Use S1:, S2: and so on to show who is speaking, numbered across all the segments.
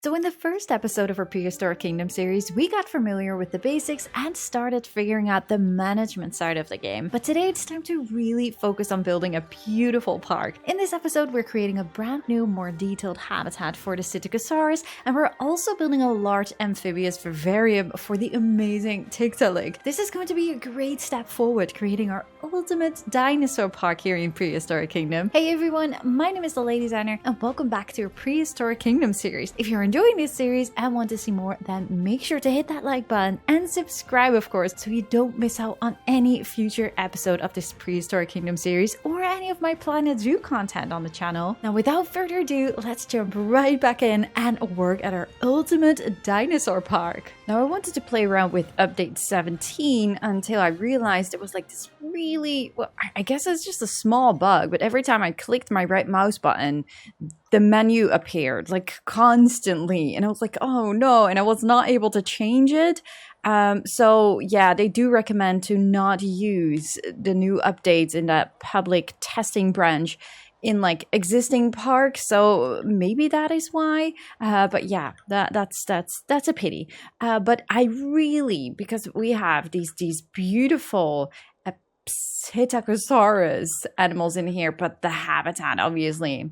S1: So in the first episode of our Prehistoric Kingdom series, we got familiar with the basics and started figuring out the management side of the game. But today it's time to really focus on building a beautiful park. In this episode, we're creating a brand new, more detailed habitat for the Psittacosaurus, and we're also building a large amphibious vivarium for the amazing Tiktaalik. This is going to be a great step forward, creating our ultimate dinosaur park here in Prehistoric Kingdom. Hey everyone, my name is the Lady Designer, and welcome back to our Prehistoric Kingdom series. If you're enjoying this series and want to see more, then make sure to hit that like button and subscribe, of course, so you don't miss out on any future episode of this Prehistoric Kingdom series or any of my Planet Zoo content on the channel. Now, without further ado, let's jump right back in and work at our ultimate dinosaur park. Now, I wanted to play around with update 17 until I realized it was like this really, well, I guess it's just a small bug, but every time I clicked my right mouse button, the menu appeared like constantly, and I was like, oh no, and I was not able to change it. So yeah, they do recommend to not use the new updates in that public testing branch in like existing parks, so maybe that is why. But yeah, that's a pity. But I really, because we have these beautiful Psittacosaurus animals in here, but the habitat obviously,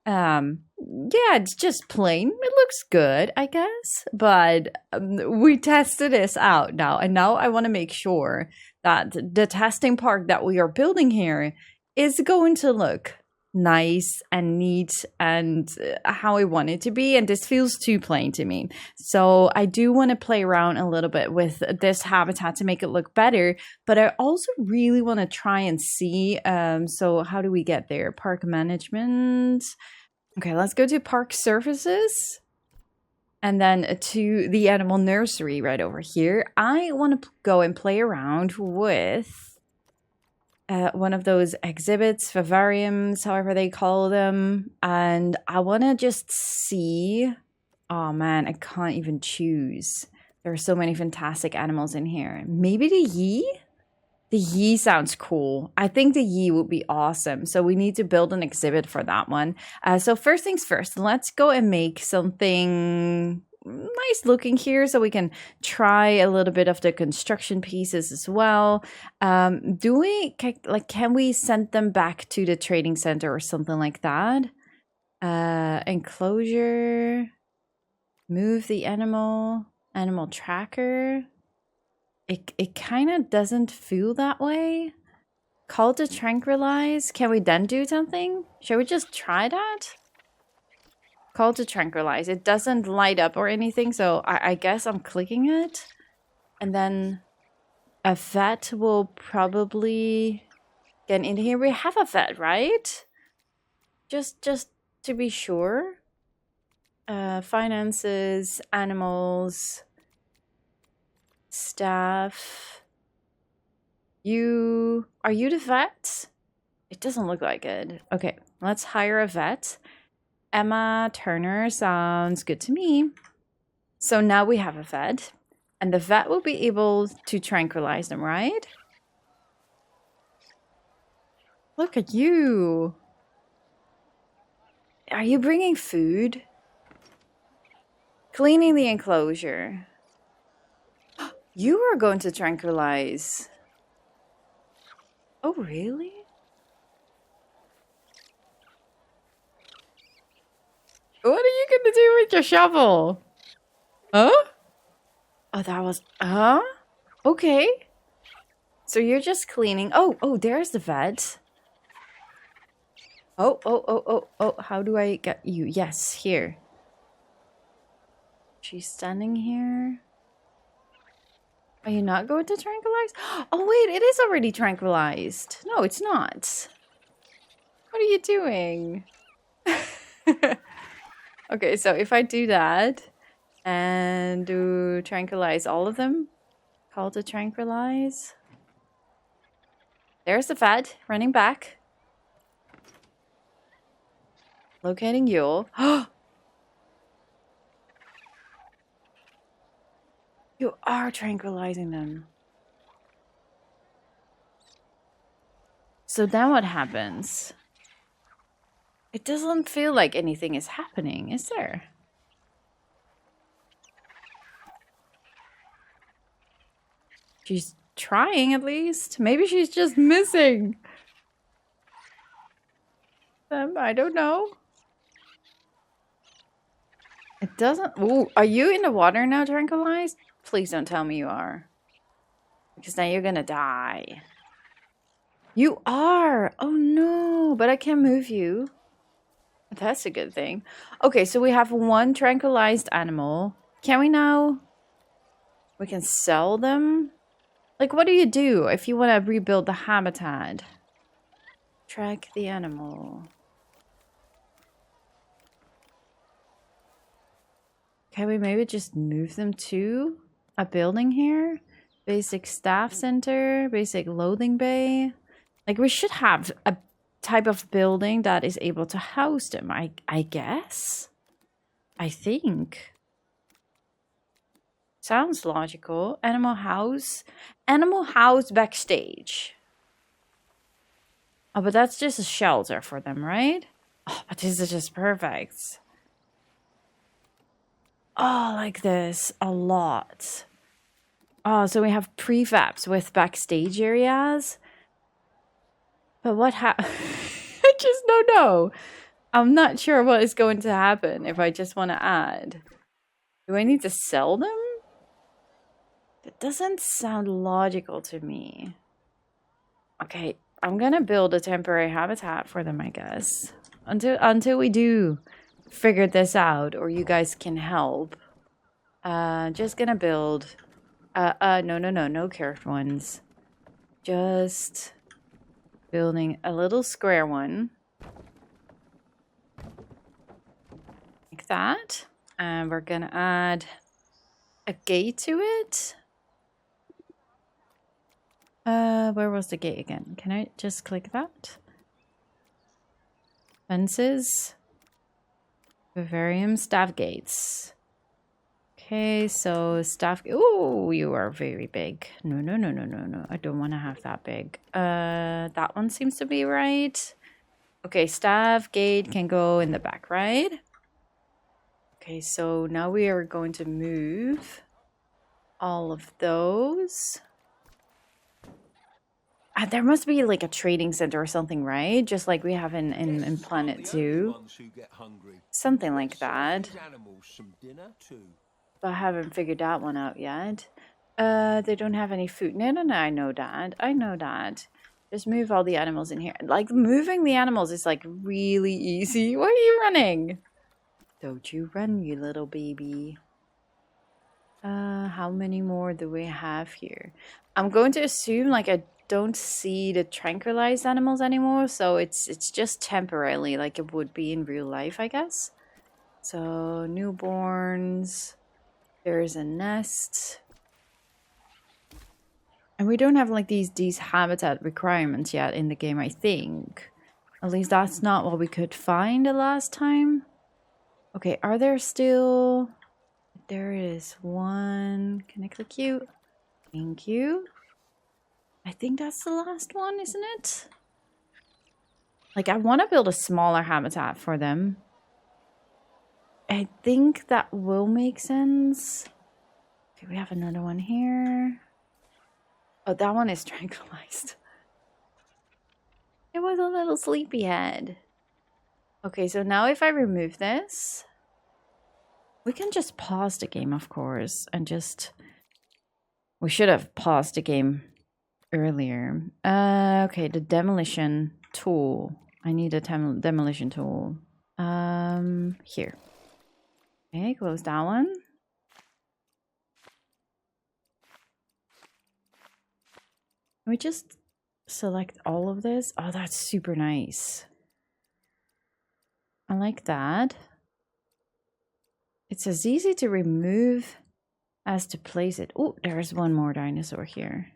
S1: yeah, it's just plain. It looks good, I guess, but we tested this out now, and now I want to make sure that the testing park that we are building here is going to look nice and neat and how I want it to be, and this feels too plain to me. So I do want to play around a little bit with this habitat to make it look better, but I also really want to try and see, so how do we get there? Park management. Okay, let's go to park services and then to the animal nursery right over here. I want to go and play around with one of those exhibits, vivariums, however they call them. And I want to just see, oh man, I can't even choose. There are so many fantastic animals in here. Maybe the Yi? The Yi sounds cool. I think the Yi would be awesome. So we need to build an exhibit for that one. So first things first, let's go and make something nice looking here so we can try a little bit of the construction pieces as well. Can we send them back to the trading center or something like that? Enclosure, move the animal tracker. It kind of doesn't feel that way. Call to tranquilize. Can we then do something? Shall we just try that? Call to tranquilize. It doesn't light up or anything, so I guess I'm clicking it. And then a vet will probably get in here. We have a vet, right? Just to be sure. Finances, animals, staff. Are you the vet? It doesn't look like it. Okay, let's hire a vet. Emma Turner sounds good to me. So now we have a vet, and the vet will be able to tranquilize them, right? Look at you. Are you bringing food? Cleaning the enclosure. You are going to tranquilize. Oh, really? What are you going to do with your shovel? Huh? Oh, that was... Huh? Okay. So you're just cleaning... Oh, there's the vet. Oh. How do I get you? Yes, here. She's standing here. Are you not going to tranquilize? Oh, wait, it is already tranquilized. No, it's not. What are you doing? Okay, so if I do that and do tranquilize all of them, call to tranquilize. There's the vet running back. Locating Yule. You are tranquilizing them. So then what happens? It doesn't feel like anything is happening, is there? She's trying at least. Maybe she's just missing them. I don't know. It doesn't... Ooh, are you in the water now, Tranquilized? Please don't tell me you are. Because now you're gonna die. You are! Oh no, but I can't move you. That's a good thing. Okay, so we have one tranquilized animal. Can we now... We can sell them? Like, what do you do if you want to rebuild the habitat? Track the animal. Can we maybe just move them to a building here? Basic staff center, basic loading bay. Like, we should have a type of building that is able to house them, I guess. I think. Sounds logical. Animal house. Animal house backstage. Oh, but that's just a shelter for them, right? Oh, but this is just perfect. Oh, like this. A lot. Oh, so we have prefabs with backstage areas. But what I just don't know. I'm not sure what is going to happen if I just want to add. Do I need to sell them? That doesn't sound logical to me. Okay, I'm gonna build a temporary habitat for them, I guess. Until we do figure this out, or you guys can help. Just gonna build... no curved ones. Just building a little square one. Like that. And we're gonna add a gate to it. Where was the gate again? Can I just click that? Fences. Vivarium staff gates. Okay, so staff... Oh, you are very big. No. I don't want to have that big. That one seems to be right. Okay, staff gate can go in the back, right? Okay, so now we are going to move all of those. There must be like a trading center or something, right? Just like we have in Planet Zoo. Something like that. But I haven't figured that one out yet. They don't have any food. No, I know that. Just move all the animals in here. Like, moving the animals is like really easy. Why are you running? Don't you run, you little baby. How many more do we have here? I'm going to assume, like, I don't see the tranquilized animals anymore, so it's just temporarily, like it would be in real life, I guess. So, newborns. There's a nest. And we don't have, like, these habitat requirements yet in the game, I think. At least that's not what we could find the last time. Okay, are there still... There is one. Can I click you? Thank you. I think that's the last one, isn't it? Like, I want to build a smaller habitat for them. I think that will make sense. Okay, we have another one here. Oh, that one is tranquilized. It was a little sleepyhead. Okay, so now if I remove this, we can just pause the game, of course, and just... We should have paused the game earlier. Okay, the demolition tool. I need a demolition tool. Here. Okay, close that one. Can we just select all of this? Oh, that's super nice. I like that. It's as easy to remove as to place it. Oh, there's one more dinosaur here.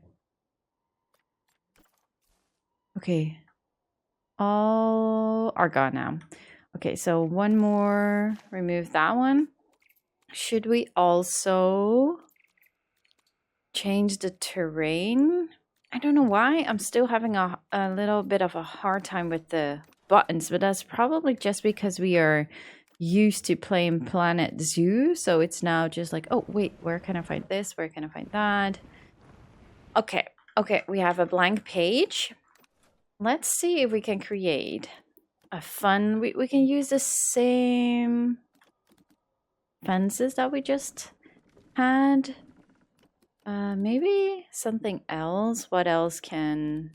S1: Okay. All are gone now. Okay, so one more. Remove that one. Should we also change the terrain? I don't know why. I'm still having a little bit of a hard time with the buttons, but that's probably just because we are used to playing Planet Zoo. So it's now just like, oh, wait, where can I find this? Where can I find that? Okay, okay, we have a blank page. Let's see if we can create a fun... We can use the same fences that we just had. Maybe something else. What else can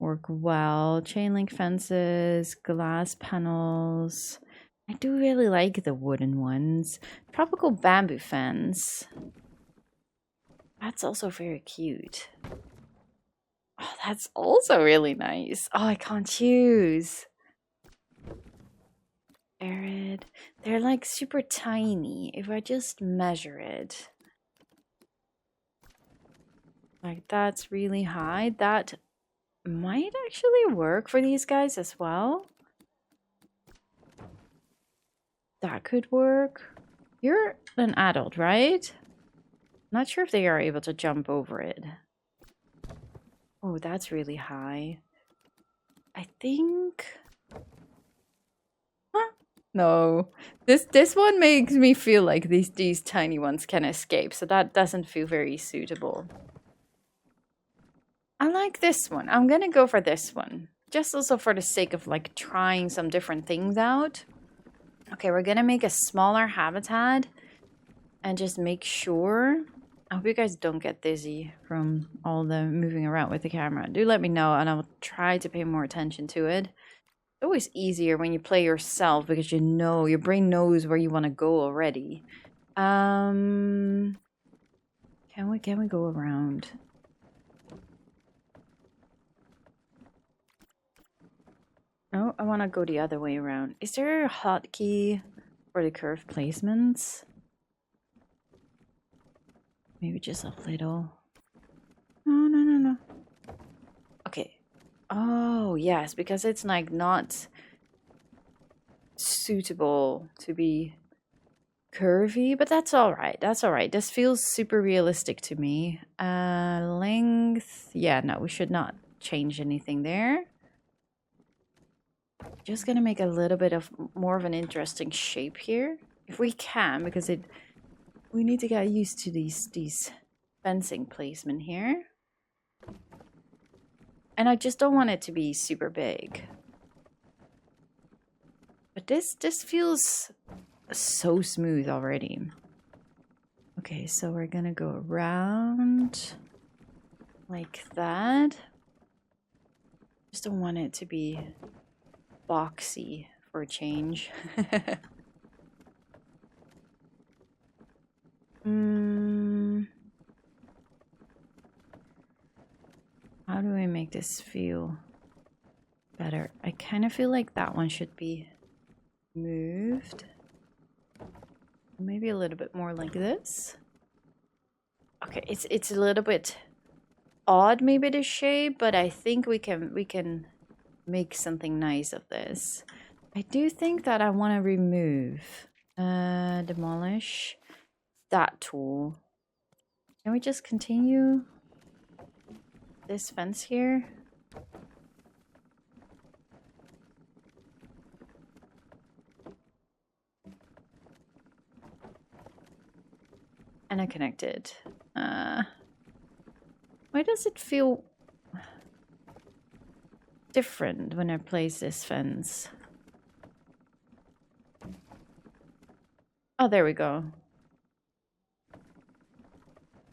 S1: work well? Chain link fences, glass panels. I do really like the wooden ones. Tropical bamboo fence. That's also very cute. Oh, that's also really nice. Oh, I can't choose. Arid. They're like super tiny. If I just measure it. Like that's really high. That might actually work for these guys as well. That could work. You're an adult, right? Not sure if they are able to jump over it. Oh, that's really high. I think... Huh? No. This one makes me feel like these tiny ones can escape, so that doesn't feel very suitable. I like this one. I'm gonna go for this one. Just also for the sake of like trying some different things out. Okay, we're gonna make a smaller habitat and just make sure. I hope you guys don't get dizzy from all the moving around with the camera. Do let me know and I'll try to pay more attention to it. It's always easier when you play yourself because you know, your brain knows where you want to go already. Can we go around? No, I want to go the other way around. Is there a hotkey for the curve placements? Maybe just a little. No. Okay. Oh, yes, because it's like not suitable to be curvy, but that's all right. That's all right. This feels super realistic to me. Length. Yeah, no, we should not change anything there. Just gonna make a little bit of more of an interesting shape here, if we can, because we need to get used to these fencing placement here. And I just don't want it to be super big. But this feels so smooth already. Okay, so we're gonna go around like that. Just don't want it to be boxy for a change. How do I make this feel better? I kind of feel like that one should be moved. Maybe a little bit more like this. Okay, it's a little bit odd, maybe the shape, but I think we can make something nice of this. I do think that I want to remove, demolish that tool. Can we just continue this fence here? And I connected. Why does it feel different when I place this fence? Oh, there we go.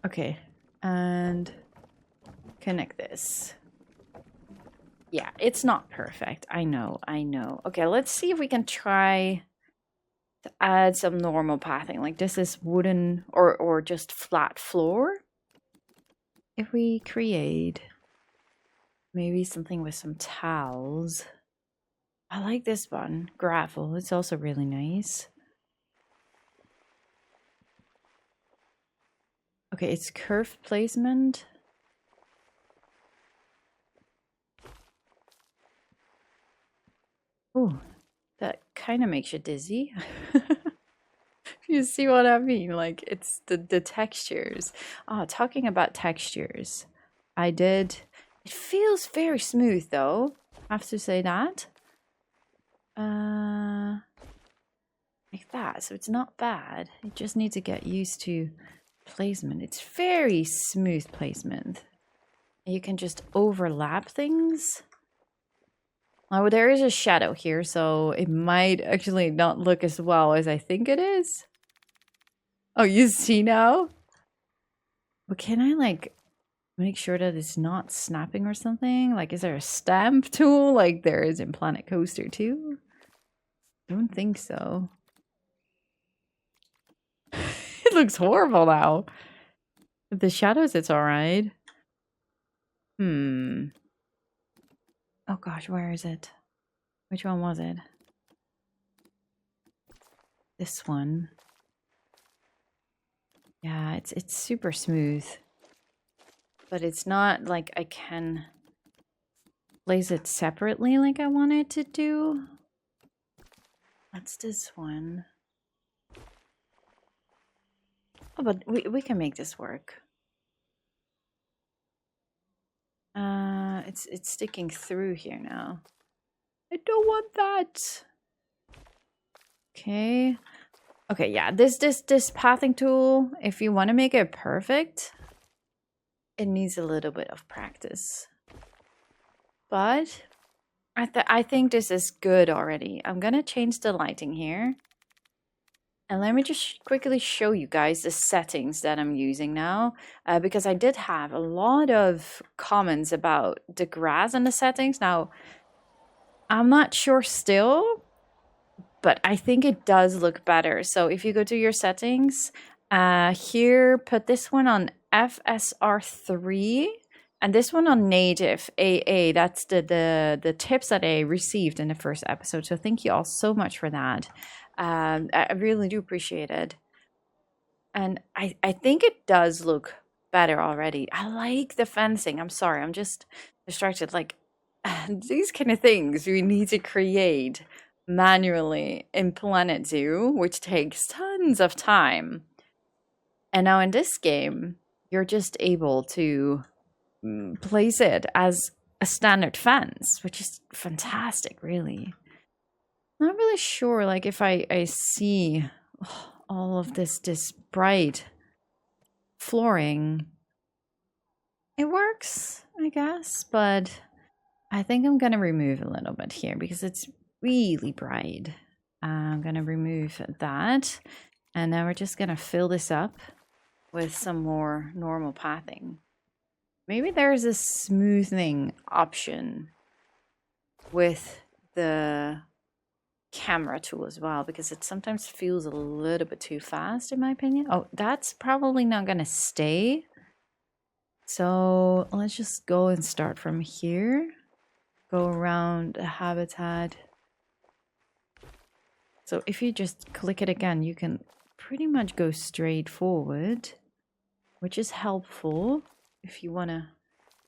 S1: Okay, and connect this. Yeah, it's not perfect. I know. Okay, let's see if we can try to add some normal pathing. Like this is wooden or just flat floor. If we create maybe something with some towels. I like this one. Gravel. It's also really nice. Okay, it's curved placement. Ooh, that kind of makes you dizzy. You see what I mean? Like, it's the textures. Ah, talking about textures. It feels very smooth though. I have to say that. Like that. So it's not bad. You just need to get used to placement. It's very smooth placement. You can just overlap things. Oh, there is a shadow here, so it might actually not look as well as I think it is. Oh, you see now? But can I, like, make sure that it's not snapping or something? Like, is there a stamp tool like there is in Planet Coaster 2? Don't think so. It looks horrible now. With the shadows, it's alright. Oh gosh, where is it? Which one was it? This one. Yeah, it's super smooth. But it's not like I can place it separately like I want it to do. What's this one? Oh, but we can make this work. It's sticking through here now. I don't want that. Okay. Okay, yeah, this pathing tool, if you want to make it perfect, it needs a little bit of practice. But I think this is good already. I'm gonna change the lighting here. And let me just quickly show you guys the settings that I'm using now. Because I did have a lot of comments about the grass and the settings. Now, I'm not sure still, but I think it does look better. So if you go to your settings, here, put this one on FSR3 and this one on native AA. That's the tips that I received in the first episode. So thank you all so much for that. I really do appreciate it. And I think it does look better already. I like the fencing. I'm sorry, I'm just distracted. Like, these kind of things we need to create manually in Planet Zoo, which takes tons of time. And now in this game, you're just able to place it as a standard fence, which is fantastic, really. Not really sure, like, if I see all of this bright flooring. It works, I guess, but I think I'm gonna remove a little bit here because it's really bright. I'm gonna remove that, and now we're just gonna fill this up with some more normal pathing. Maybe there's a smoothing option with the camera tool as well, because it sometimes feels a little bit too fast in my opinion. Oh, that's probably not gonna stay. So let's just go and start from here. Go around the habitat. So if you just click it again, you can pretty much go straight forward, which is helpful if you wanna...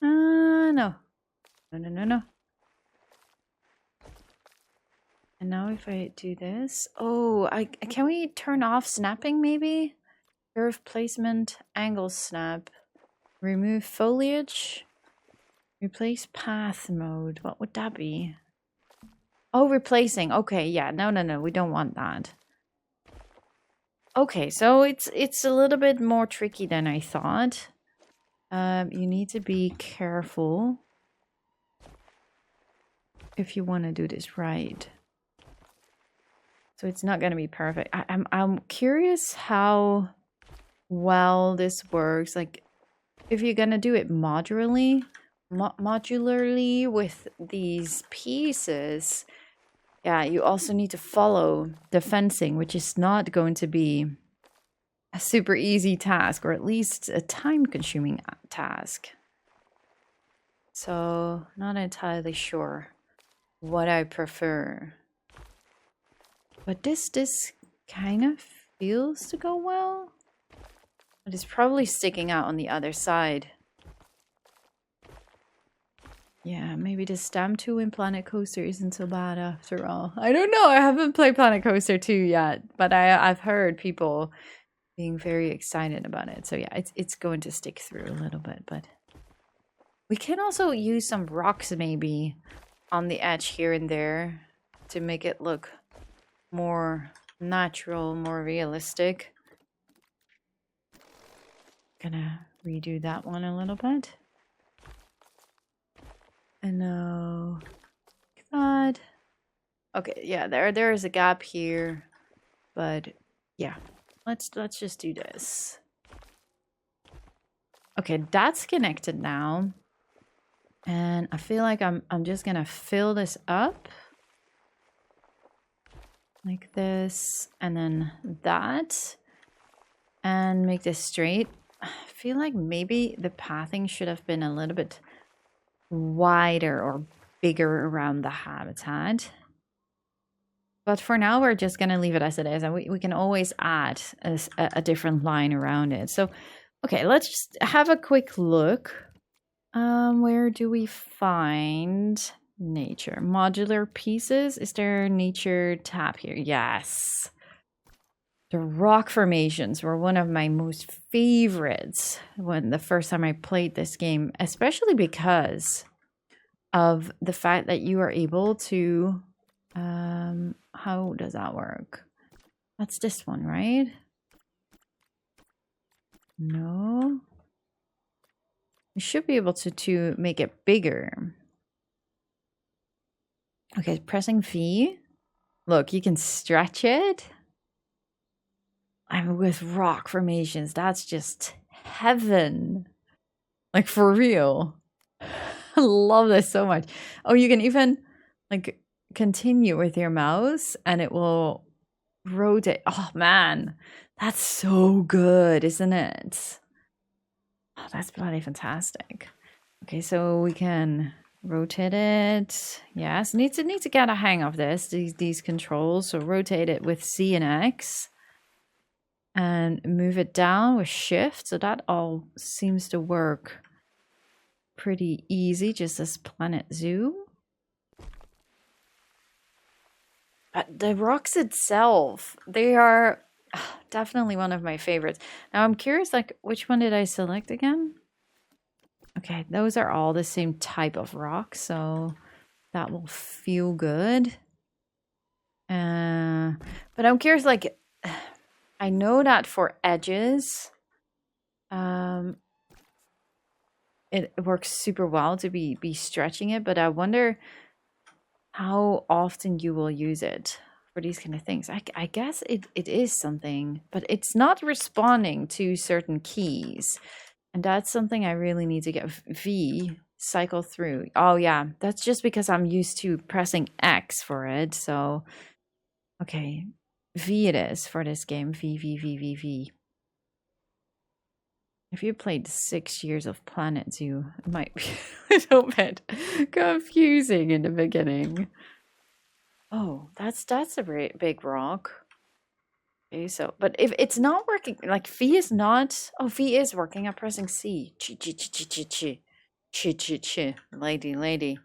S1: No. And now if I do this... Oh, can we turn off snapping maybe? Curve placement, angle snap. Remove foliage. Replace path mode. What would that be? Oh, replacing. Okay, yeah. No. We don't want that. Okay, so it's a little bit more tricky than I thought. You need to be careful if you want to do this right. So it's not going to be perfect. I'm curious how well this works. Like, if you're going to do it modularly with these pieces, yeah, you also need to follow the fencing, which is not going to be a super easy task, or at least a time-consuming task. So, not entirely sure what I prefer. But this kind of feels to go well. But it's probably sticking out on the other side. Yeah, maybe the stamp tool in Planet Coaster isn't so bad after all. I don't know. I haven't played Planet Coaster 2 yet, but I've heard people being very excited about it. So yeah, it's going to stick through a little bit, but we can also use some rocks maybe on the edge here and there to make it look more natural, more realistic. Gonna redo that one a little bit. And now that. Okay, yeah, there is a gap here, but yeah, let's just do this. Okay, that's connected now, and I feel like I'm just gonna fill this up like this, and then that, and make this straight. I feel like maybe the pathing should have been a little bit wider or bigger around the habitat. But for now, we're just going to leave it as it is. And we can always add a different line around it. So, okay, let's just have a quick look. Where do we find nature? Modular pieces? Is there a nature tab here? Yes. The rock formations were one of my most favorites when the first time I played this game, especially because of the fact that you are able to... how does that work? That's this one, right? No. You should be able to make it bigger. Okay, pressing V. Look, you can stretch it. I'm with rock formations. That's just heaven. Like, for real. I love this so much. Oh, you can even, like, continue with your mouse and it will rotate. Oh, man. That's so good, isn't it? Oh, that's bloody fantastic. Okay, so we can rotate it. Yes, need to get a hang of this. These controls. So rotate it with C and X. And move it down with shift. So that all seems to work pretty easy, just as Planet Zoo. But the rocks itself, they are definitely one of my favorites. Now I'm curious, like, which one did I select again? Okay, those are all the same type of rock, so that will feel good. But I'm curious, like, I know that for edges, it works super well to be stretching it, but I wonder how often you will use it for these kind of things. I guess it is something, but it's not responding to certain keys. And that's something I really need to get V, cycle through. Oh yeah, that's just because I'm used to pressing X for it. So, okay, V it is for this game. V. If you played 6 years of Planet Zoo, it might be a little bit confusing in the beginning. Oh, that's a very big rock. Okay, so, but if it's not working, like V is not... Oh, V is working. I'm pressing C. Chi. Lady.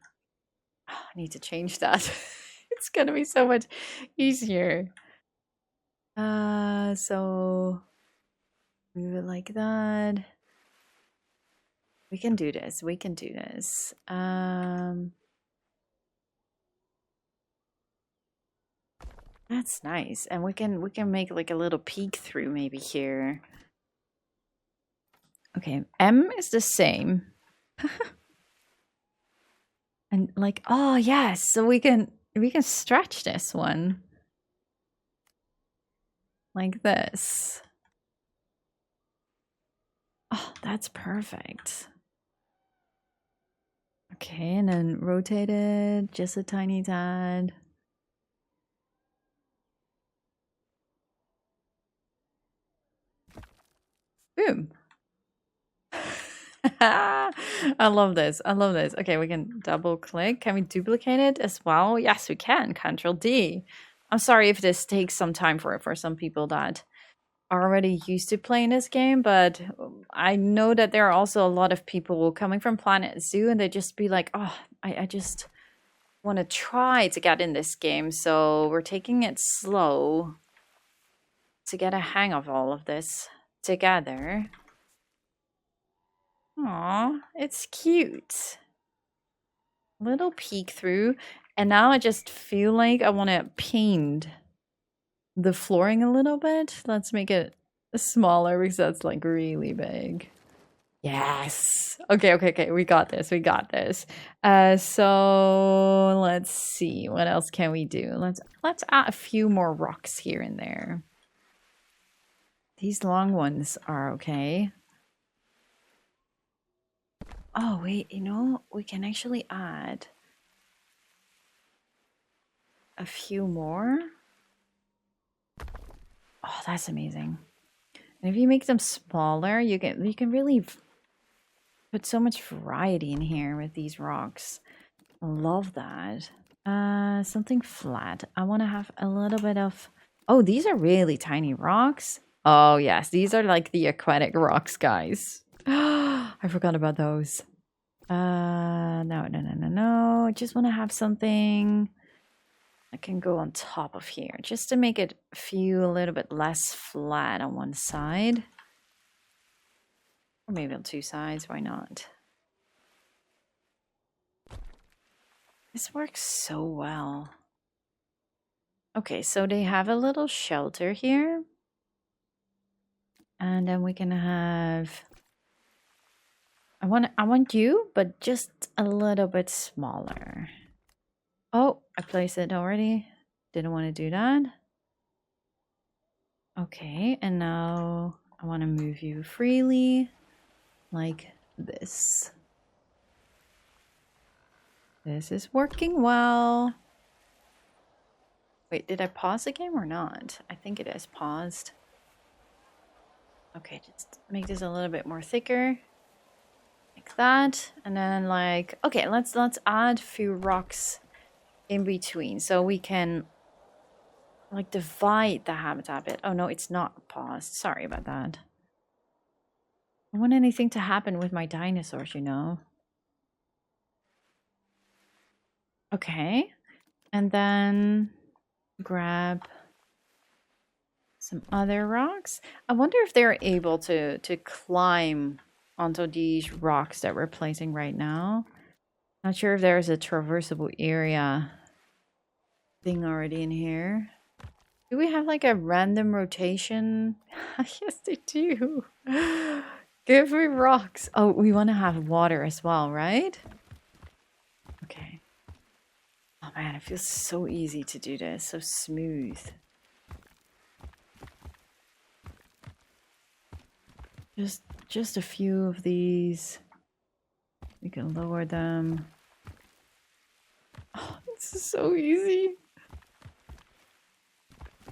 S1: Oh, I need to change that. It's gonna be so much easier. So... move it like that. We can do this. That's nice. And we can make like a little peek through maybe here. Okay, M is the same. And like, oh yes, so we can stretch this one. Like this. Oh, that's perfect. Okay, and then rotate it just a tiny tad. Boom. I love this. Okay, we can double click. Can we duplicate it as well? Yes, we can. Control D. I'm sorry if this takes some time for some people that are already used to playing this game, but I know that there are also a lot of people coming from Planet Zoo and they just be like, oh, I just want to try to get in this game. So we're taking it slow to get a hang of all of this together. Aw, it's cute. Little peek through. And now I just feel like I want to paint the flooring a little bit. Let's make it smaller because that's like really big. Yes. Okay. We got this. So let's see. What else can we do? Let's add a few more rocks here and there. These long ones are okay. Oh, wait, you know, we can actually add a few more. Oh, that's amazing. And if you make them smaller, you can really put so much variety in here with these rocks. I love that. Something flat. I want to have a little bit of... Oh, these are really tiny rocks. Oh, yes. These are like the aquatic rocks, guys. I forgot about those. No. I just want to have something I can go on top of here just to make it feel a little bit less flat on one side. Or maybe on two sides, why not? This works so well. Okay, so they have a little shelter here. And then we can have... I want you, but just a little bit smaller. Oh, I placed it already. Didn't want to do that. Okay, and now I want to move you freely. Like this. This is working well. Wait, did I pause the game or not? I think it is paused. Okay, just make this a little bit more thicker. Like that. And then like, okay, let's add a few rocks in between so we can like divide the habitat a bit. Oh no, it's not paused. Sorry about that. I don't want anything to happen with my dinosaurs, you know. Okay. And then grab some other rocks. I wonder if they're able to climb onto these rocks that we're placing right now. Not sure if there's a traversable area thing already in here. Do we have like a random rotation? Yes, they do. Give me rocks. Oh, we want to have water as well, right? Okay. Oh man, it feels so easy to do this. So smooth. Just a few of these. We can lower them. Oh, this is so easy.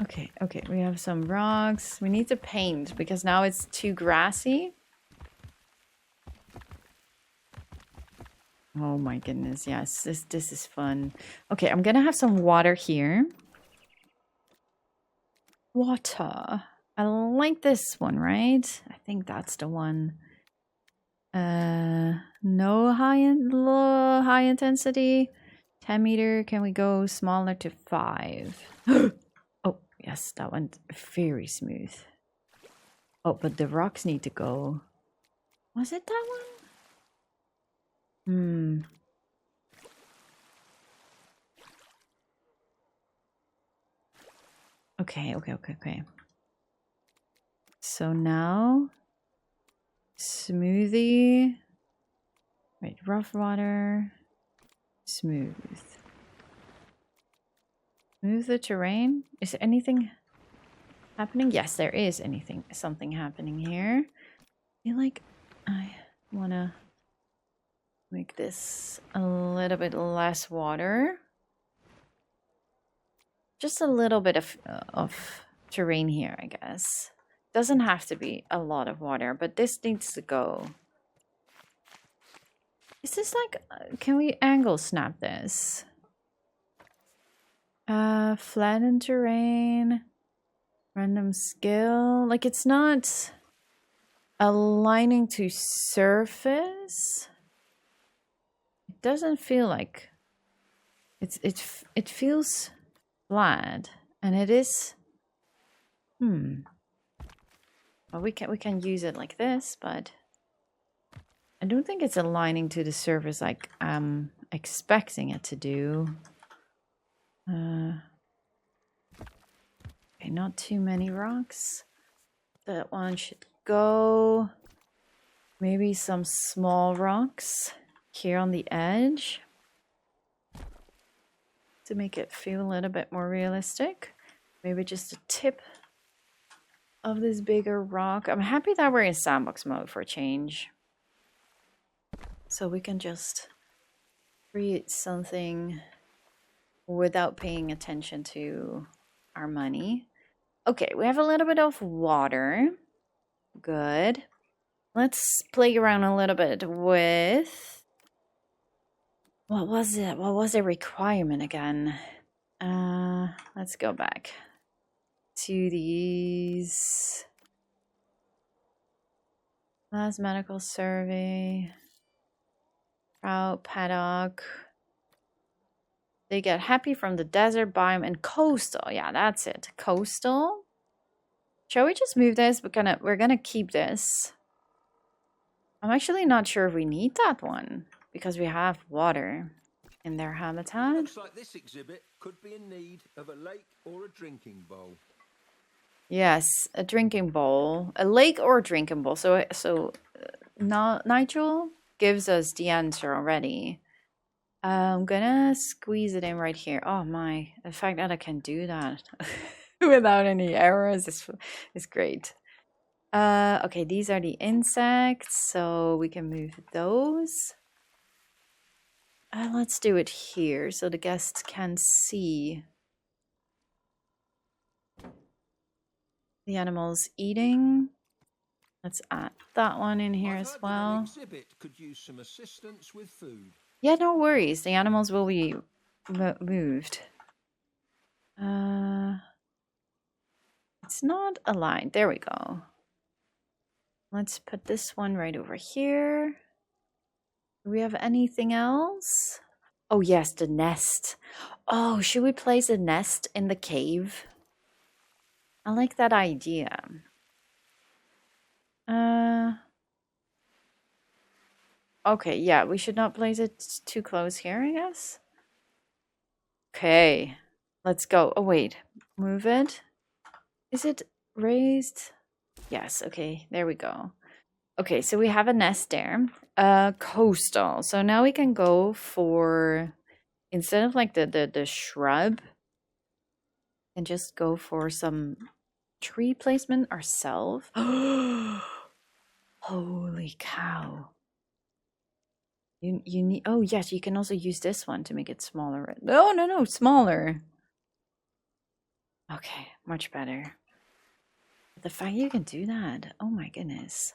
S1: Okay, we have some rocks. We need to paint because now it's too grassy. Oh my goodness, yes, this is fun. Okay, I'm gonna have some water here. Water. I like this one, right? I think that's the one. No low high intensity. 10 meter. Can we go smaller to 5? Oh, yes, that went very smooth. Oh, but the rocks need to go. Was it that one? Okay. So now, smoothie. Wait, rough water. Smooth. Smooth the terrain. Is there anything happening? Yes, there is something happening here. I feel like I want to make this a little bit less water. Just a little bit of terrain here, I guess. Doesn't have to be a lot of water, but this needs to go. Is this like, can we angle snap this? Flatten terrain. Random skill. Like it's not aligning to surface. It doesn't feel like it feels flat, and it is. Well, we can use it like this, but I don't think it's aligning to the surface like I'm expecting it to do. Okay, not too many rocks. That one should go. Maybe some small rocks here on the edge to make it feel a little bit more realistic. Maybe just a tip of this bigger rock. I'm happy that we're in sandbox mode for a change. So we can just create something without paying attention to our money. Okay, we have a little bit of water. Good. Let's play around a little bit with... What was it? What was the requirement again? Let's go back to these. Last medical survey. Trout paddock. They get happy from the desert biome and coastal. Yeah, that's it. Coastal. Shall we just move this? We're gonna keep this. I'm actually not sure if we need that one because we have water in their habitat.
S2: Looks like this exhibit could be in need of a lake or a drinking bowl.
S1: Yes, a drinking bowl, a lake or a drinking bowl. So Nigel gives us the answer already. I'm gonna squeeze it in right here. Oh my, the fact that I can do that without any errors is great. Okay, these are the insects, so we can move those. Let's do it here so the guests can see the animals eating. Let's add that one in here as well.
S2: An exhibit could use some assistance with food.
S1: Yeah, no worries. The animals will be moved. It's not aligned. There we go. Let's put this one right over here. Do we have anything else? Oh, yes, the nest. Oh, should we place a nest in the cave? I like that idea. Okay, yeah, we should not place it too close here, I guess. Okay, let's go. Oh, wait. Move it. Is it raised? Yes, okay, there we go. Okay, so we have a nest there. Coastal. So now we can go for, instead of like the shrub, and just go for some tree placement ourselves. Holy cow. You need, oh yes, you can also use this one to make it smaller. No, smaller. Okay, much better. The fact you can do that, oh my goodness.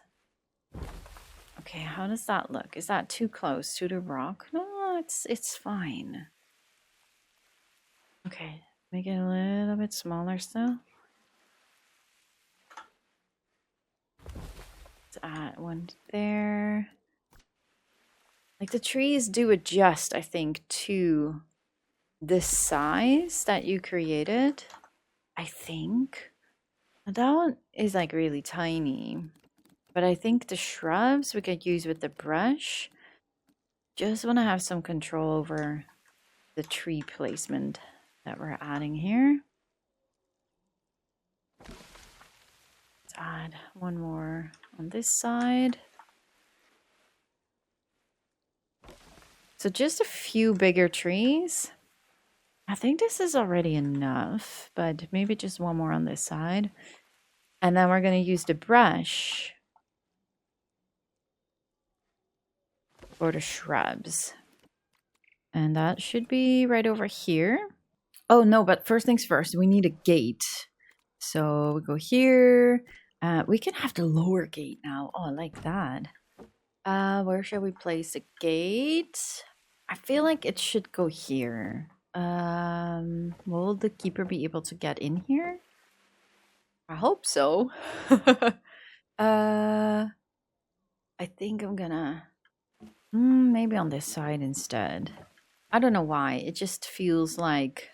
S1: Okay, how does that look? Is that too close to the rock? No, it's fine. Okay, make it a little bit smaller still. Let's add one there. Like the trees do adjust, I think, to the size that you created. I think. That one is like really tiny. But I think the shrubs we could use with the brush. Just want to have some control over the tree placement that we're adding here. Let's add one more on this side. So just a few bigger trees. I think this is already enough, but maybe just one more on this side. And then we're going to use the brush for the shrubs. And that should be right over here. Oh no, but first things first, we need a gate. So we go here. We can have the lower gate now. Oh, I like that. Where shall we place a gate? I feel like it should go here. Will the keeper be able to get in here? I hope so. I think I'm gonna maybe on this side instead. I don't know why. It just feels like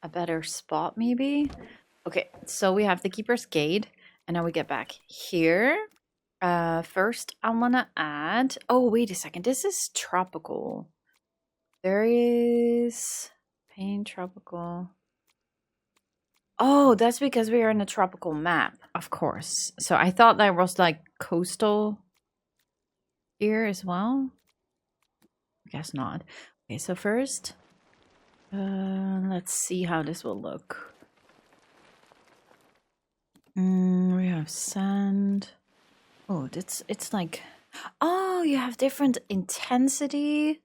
S1: a better spot maybe. Okay, so we have the keeper's gate and now we get back here. First I wanna add, oh wait a second, this is tropical. There is paint tropical. Oh, that's because we are in a tropical map, of course. So I thought that was like coastal. here as well? I guess not. Okay, so first, let's see how this will look. We have sand. Oh, it's like, oh, you have different intensity.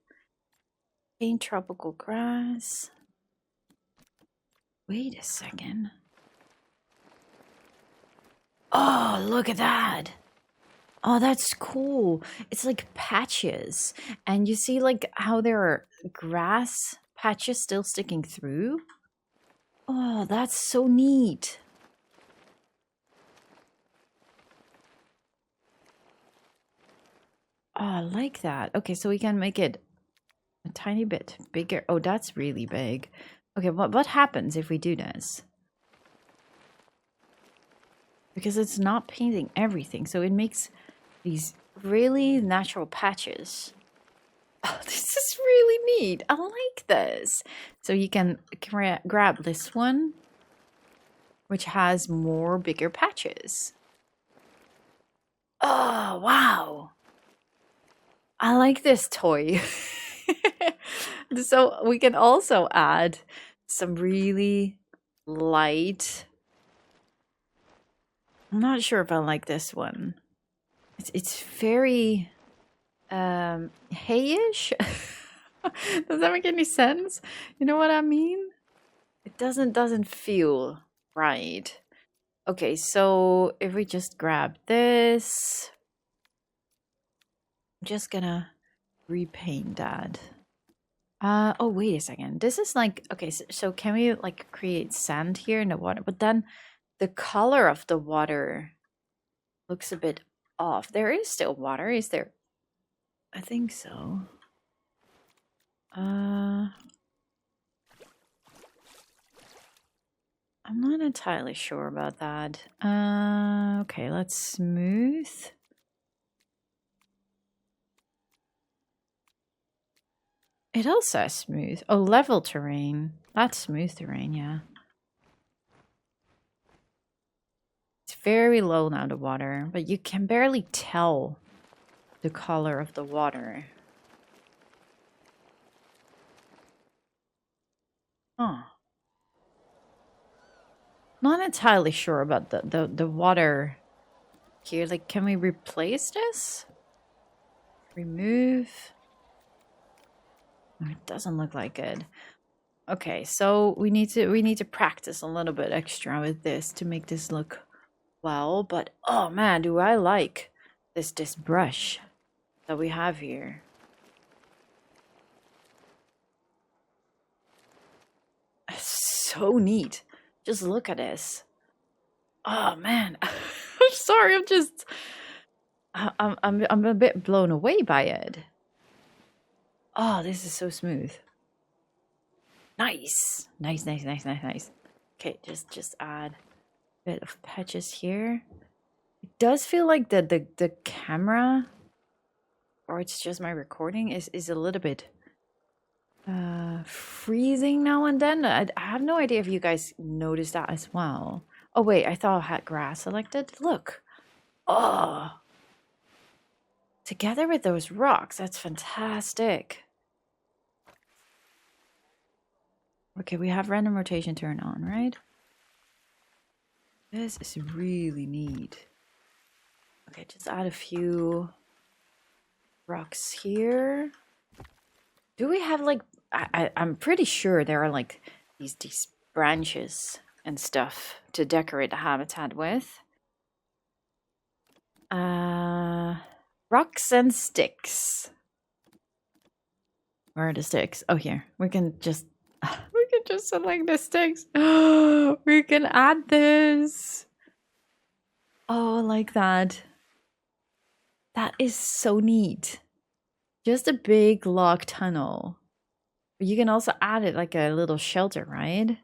S1: Paint tropical grass. Wait a second. Oh, look at that. Oh, that's cool. It's like patches. And you see like how there are grass patches still sticking through? Oh, that's so neat. Oh, I like that. Okay, so we can make it a tiny bit bigger. Oh, that's really big. Okay, what happens if we do this? Because it's not painting everything, so it makes these really natural patches. Oh, this is really neat. I like this. So you can grab this one, which has more bigger patches. Oh, wow. I like this toy. So we can also add some really light. I'm not sure if I like this one. It's very hayish. Does that make any sense? You know what I mean? It doesn't feel right. Okay, so if we just grab this, I'm just gonna repaint that. Oh, wait a second. This is like, okay, so can we like create sand here in the water? But then the color of the water looks a bit off. There is still water, is there? I think so. I'm not entirely sure about that. Okay, let's smooth. It all says smooth. Oh, level terrain. That's smooth terrain, yeah. It's very low now, the water, but you can barely tell the color of the water. Huh. Not entirely sure about the water here. Like, can we replace this? Remove. It doesn't look like it. Okay, so we need to practice a little bit extra with this to make this look well, but oh man, do I like this brush that we have here. So neat. Just look at this. Oh man. I'm sorry, I'm a bit blown away by it. Oh, this is so smooth. Nice. Nice. Okay, just add a bit of patches here. It does feel like the camera, or it's just my recording, is a little bit freezing now and then. I have no idea if you guys noticed that as well. Oh wait, I thought I had grass selected. Look. Oh. Together with those rocks, that's fantastic. Okay, we have random rotation turned on, right? This is really neat. Okay, just add a few rocks here. Do we have like... I'm pretty sure there are like these branches and stuff to decorate the habitat with. Rocks and sticks. Where are the sticks? Oh, here. We can just select the sticks. We can add this. Oh, like that. That is so neat. Just a big log tunnel. But you can also add it like a little shelter, right?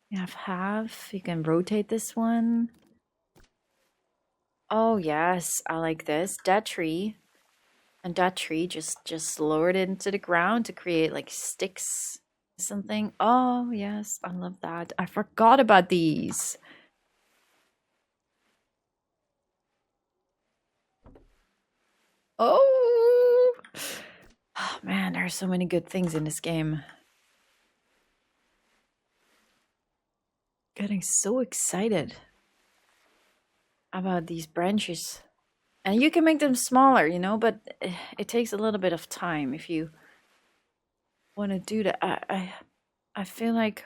S1: You have half. You can rotate this one. Oh, yes. I like this. That tree. And that tree just lowered it into the ground to create like sticks. Something. Oh, yes. I love that. I forgot about these. There are so many good things in this game. Getting so excited about these branches. And you can make them smaller, you know, but it takes a little bit of time if you want to do that. I feel like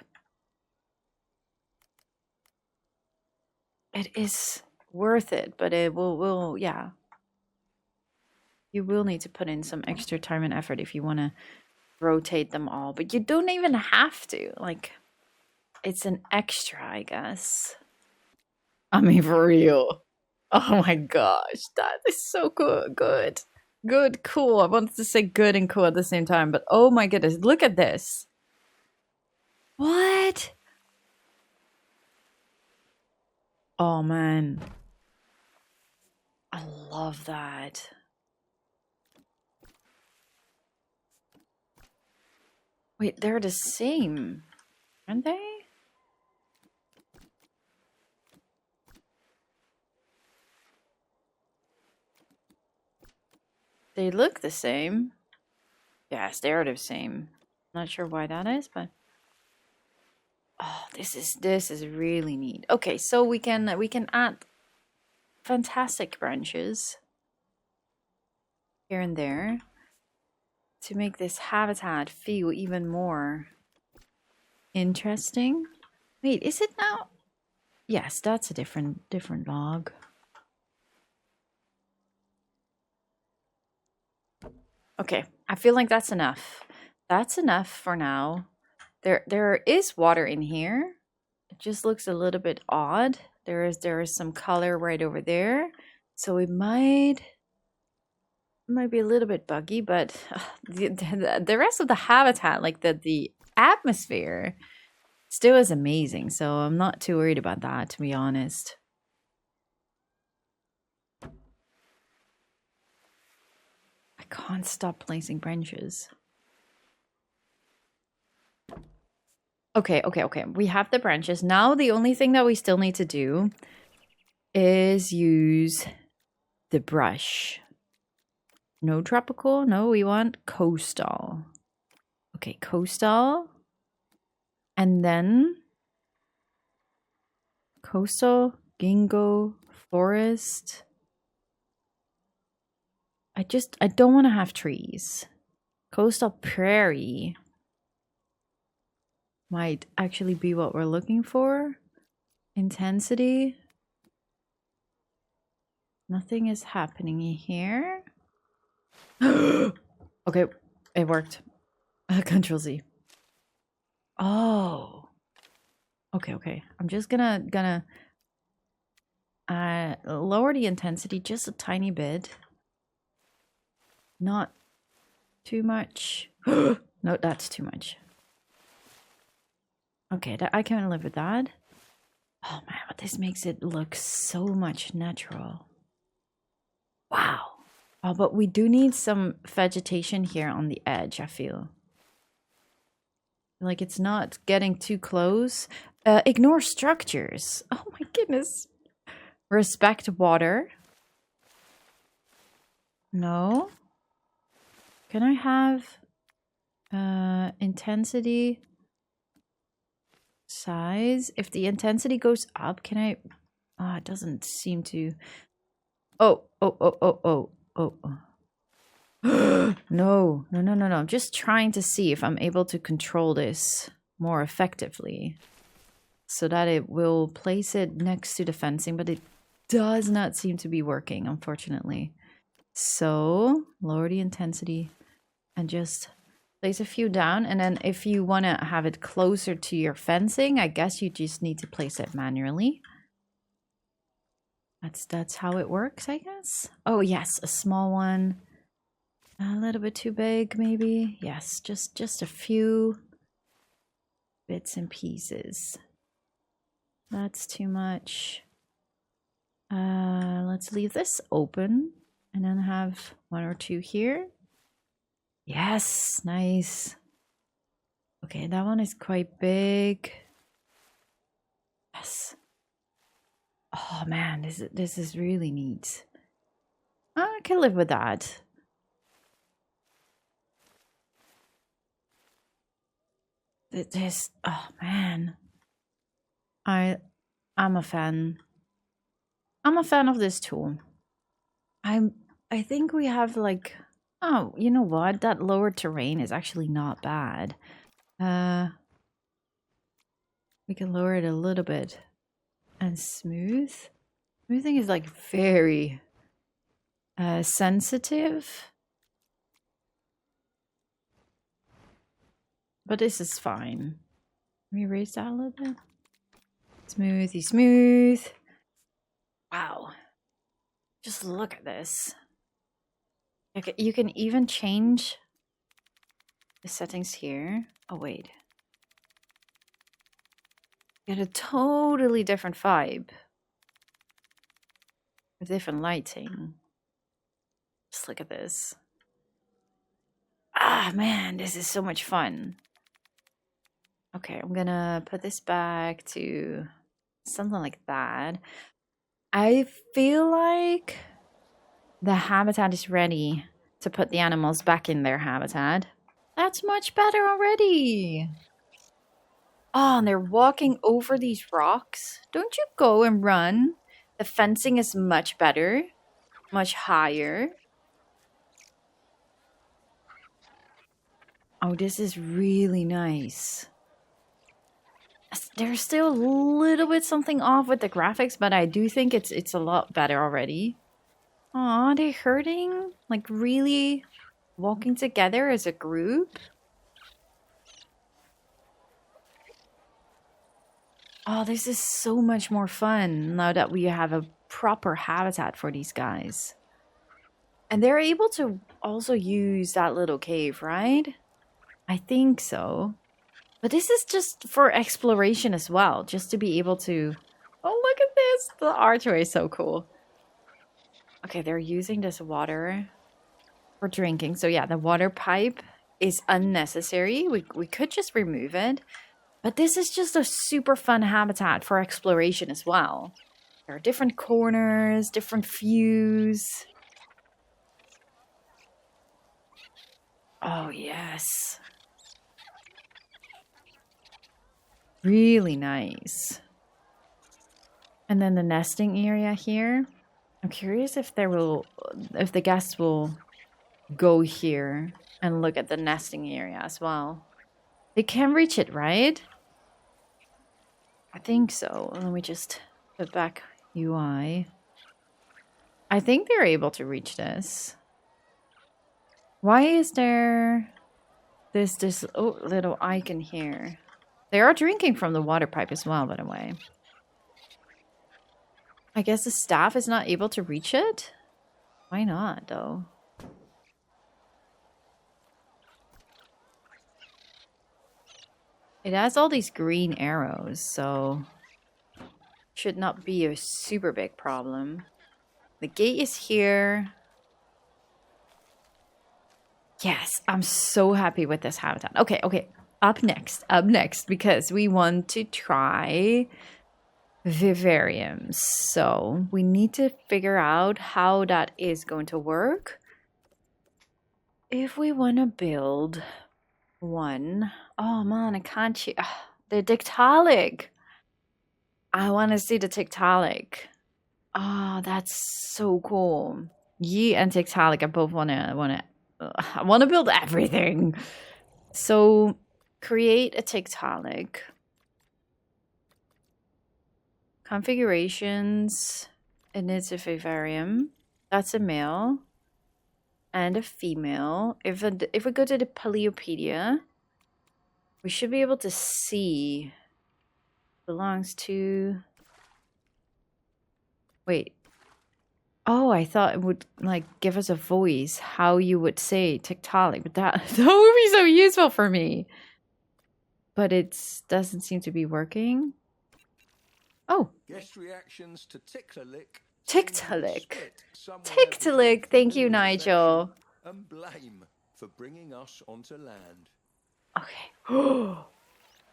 S1: it is worth it, but it will yeah. You will need to put in some extra time and effort if you want to rotate them all, but you don't even have to. Like, it's an extra, I guess. I mean, for real. Oh my gosh, that is so good. Good, cool. I wanted to say good and cool at the same time, but oh my goodness, look at this. What? Oh man. I love that. Wait, they're the same, aren't they? They look the same. Yes, they're the same. Not sure why that is, but oh, this is really neat. Okay, so we can add fantastic branches here and there to make this habitat feel even more interesting. Wait, is it now? Yes, that's a different log. Okay, I feel like that's enough. That's enough for now. There is water in here. It just looks a little bit odd. There is some color right over there. So it might be a little bit buggy, but the rest of the habitat, like the atmosphere, still is amazing. So I'm not too worried about that, to be honest. I can't stop placing branches. Okay. We have the branches. Now the only thing that we still need to do is use the brush. No tropical. No, we want coastal. Okay, coastal. And then coastal, ginkgo, forest. I don't want to have trees. Coastal prairie might actually be what we're looking for. Intensity. Nothing is happening here. Okay, it worked. Control Z. Oh. Okay. I'm just gonna lower the intensity just a tiny bit. Not too much. No, that's too much. Okay, I can live with that. Oh man, but this makes it look so much natural. Wow. Oh, but we do need some vegetation here on the edge, I feel. Like it's not getting too close. Ignore structures. Oh my goodness. Respect water. No. Can I have intensity size? If the intensity goes up, can I? Oh, it doesn't seem to. Oh. No. I'm just trying to see if I'm able to control this more effectively so that it will place it next to the fencing, but it does not seem to be working, unfortunately. So lower the intensity and just place a few down. And then if you want to have it closer to your fencing, I guess you just need to place it manually. That's how it works, I guess. Oh yes, a small one. A little bit too big, maybe. Yes, just a few bits and pieces. That's too much. Let's leave this open and then have one or two here. Yes, nice. Okay, that one is quite big. Yes. Oh man, this is really neat. I can live with that. This, oh man. I'm a fan. I'm a fan of this tool. I think we have like, oh, you know what? That lower terrain is actually not bad. We can lower it a little bit. And smooth. Smoothing is like very sensitive. But this is fine. Let me raise that a little bit. Smoothy smooth. Wow. Just look at this. Okay, you can even change the settings here. Oh, wait. Get a totally different vibe. With different lighting. Just look at this. Ah, man, this is so much fun. Okay, I'm gonna put this back to something like that. I feel like the habitat is ready to put the animals back in their habitat. That's much better already. Oh, and they're walking over these rocks. Don't you go and run. The fencing is much better. Much higher. Oh, this is really nice. There's still a little bit something off with the graphics, but I do think it's a lot better already. Aw, they're hurting? Like really walking together as a group? Oh, this is so much more fun now that we have a proper habitat for these guys. And they're able to also use that little cave, right? I think so. But this is just for exploration as well, just to be able to... Oh, look at this! The archway is so cool. Okay, they're using this water for drinking. So yeah, the water pipe is unnecessary. We could just remove it. But this is just a super fun habitat for exploration as well. There are different corners, different views. Oh, yes. Really nice. And then the nesting area here. I'm curious if the guests will go here and look at the nesting area as well. They can reach it, right? I think so. Let me just put back UI. I think they're able to reach this. Why is there this little icon here? They are drinking from the water pipe as well, by the way. I guess the staff is not able to reach it? Why not, though? It has all these green arrows, so... should not be a super big problem. The gate is here. Yes, I'm so happy with this habitat. Okay. Up next, because we want to try Vivariums. So we need to figure out how that is going to work. If we want to build one. Oh man, I can't see. The Tiktaalik. I want to see the Tiktaalik. Oh, that's so cool. Yi and Tiktaalik, I both I want to build everything. So create a Tiktaalik. Configurations. And it's a Vivarium. That's a male. And a female. If we go to the Paleopedia, we should be able to see. Belongs to... Wait. Oh, I thought it would like give us a voice how you would say Tiktaalik, but that would be so useful for me. But it doesn't seem to be working. Oh.
S2: Guest reactions to Tiktaalik.
S1: Tiktaalik, thank you, Nigel.
S2: And blame for bringing us onto land.
S1: Okay.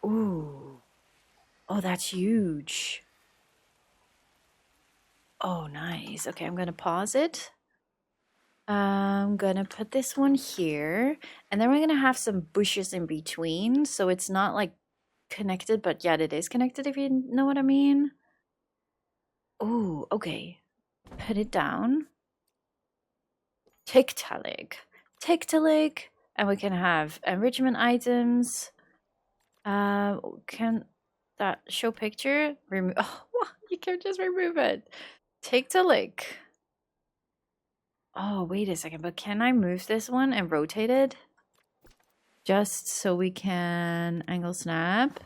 S1: Ooh. Oh, that's huge. Oh, nice. Okay, I'm going to pause it. I'm gonna put this one here, and then we're gonna have some bushes in between, so it's not like connected, but yet it is connected, if you know what I mean. Oh, okay. Put it down. Tiktaalik. Tiktaalik. And we can have enrichment items. Can that show picture? Remove. Oh, you can just remove it. Tiktaalik. Oh, wait a second. But can I move this one and rotate it? Just so we can angle snap.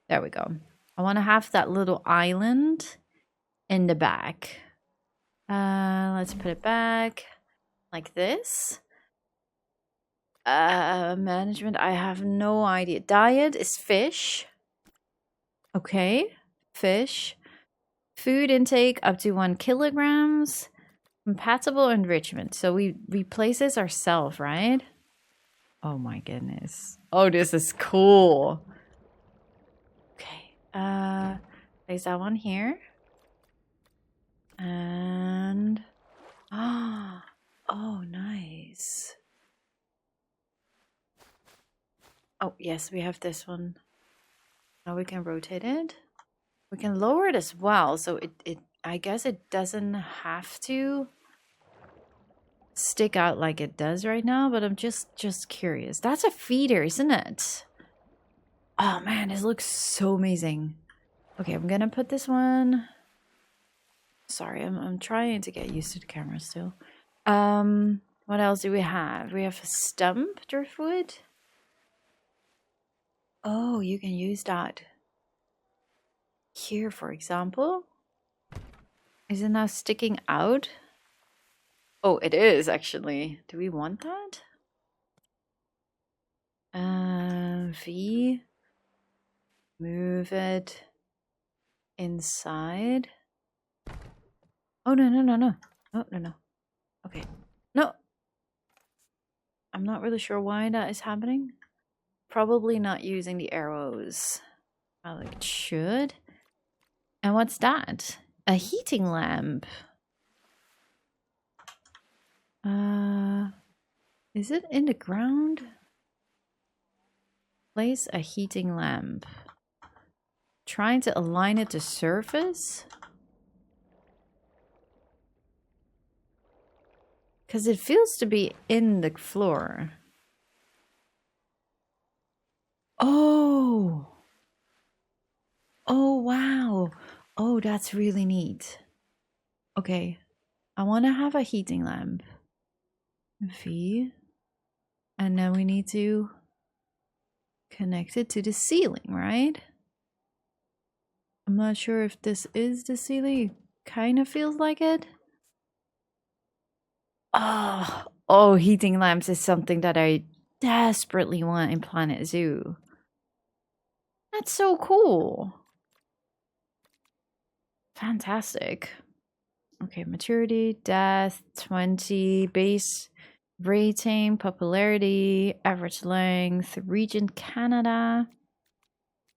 S1: There we go. I want to have that little island in the back. Let's put it back like this. Management, I have no idea. Diet is fish. Okay, fish. Food intake up to 1 kilograms. Compatible enrichment. So we place this ourselves, right? Oh my goodness. Oh, this is cool. Okay. Place that one here. And oh, nice. Oh, yes, we have this one. Now we can rotate it. We can lower it as well, so it I guess it doesn't have to stick out like it does right now, but I'm just curious. That's a feeder, isn't it? Oh man, this looks so amazing. Okay, I'm gonna put this one. Sorry, I'm trying to get used to the camera still. What else do we have? We have a stump driftwood. Oh, you can use that here, for example. Is it now sticking out? Oh, it is actually. Do we want that? V. Move it inside. Oh, no. No. Okay. No. I'm not really sure why that is happening. Probably not using the arrows how it should. And what's that? A heating lamp. Is it in the ground? Place a heating lamp. Trying to align it to surface? Because it feels to be in the floor. Oh! Oh, wow. Oh, that's really neat. Okay. I want to have a heating lamp. V. And then we need to connect it to the ceiling, right? I'm not sure if this is the ceiling. Kind of feels like it. Oh, heating lamps is something that I desperately want in Planet Zoo. That's so cool. Fantastic. Okay, maturity, death, 20, base rating, popularity, average length, region Canada.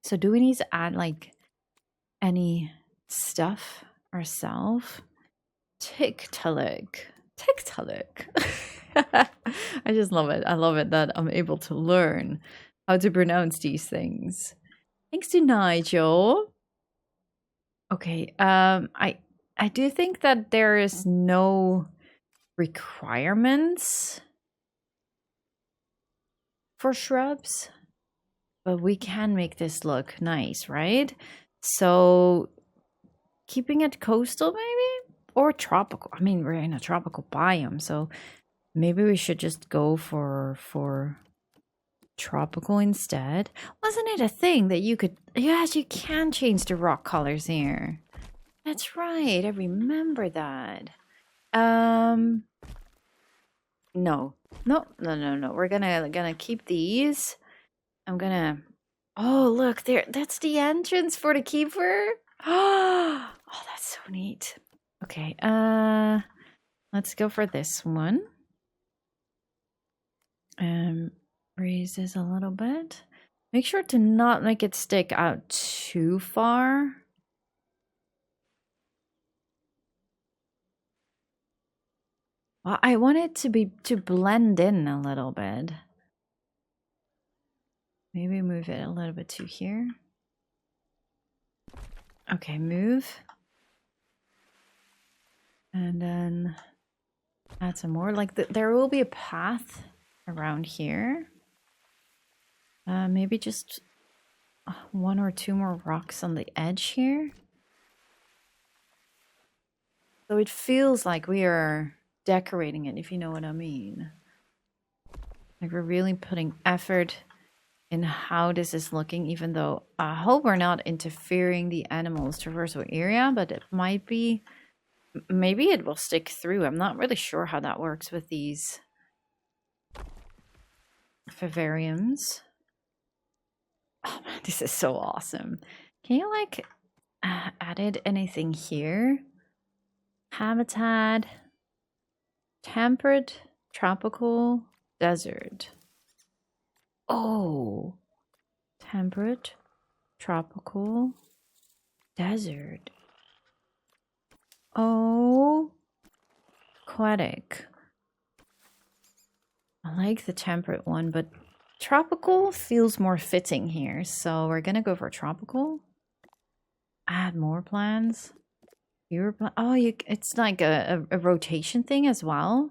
S1: So do we need to add like any stuff ourselves? Tiktaalik. I just love it. I love it that I'm able to learn how to pronounce these things. Thanks to Nigel. Okay, I do think that there is no requirements for shrubs, but we can make this look nice, right? So keeping it coastal maybe, or tropical. I mean, we're in a tropical biome, so maybe we should just go for tropical instead. Wasn't it a thing that you could, yes, you can change the rock colors here. That's right, I remember that. No. We're gonna keep these. I'm gonna, oh look there, that's the entrance for the keeper. Oh, that's so neat. Okay, let's go for this one. Raise this a little bit. Make sure to not make it stick out too far. Well, I want it to blend in a little bit. Maybe move it a little bit to here. Okay, move. And then add some more. Like there will be a path around here. Maybe just 1 or 2 more rocks on the edge here. So it feels like we are decorating it, if you know what I mean. Like we're really putting effort in how this is looking, even though I hope we're not interfering the animals' traversal area, but it might be. Maybe it will stick through. I'm not really sure how that works with these vivariums. Oh man, this is so awesome. Can you like added anything here? Habitat, temperate, tropical, desert. Oh, temperate, tropical, desert. Oh, aquatic. I like the temperate one, but tropical feels more fitting here. So we're gonna go for tropical. Add more plants. Fewer plants. Oh, it's like a rotation thing as well.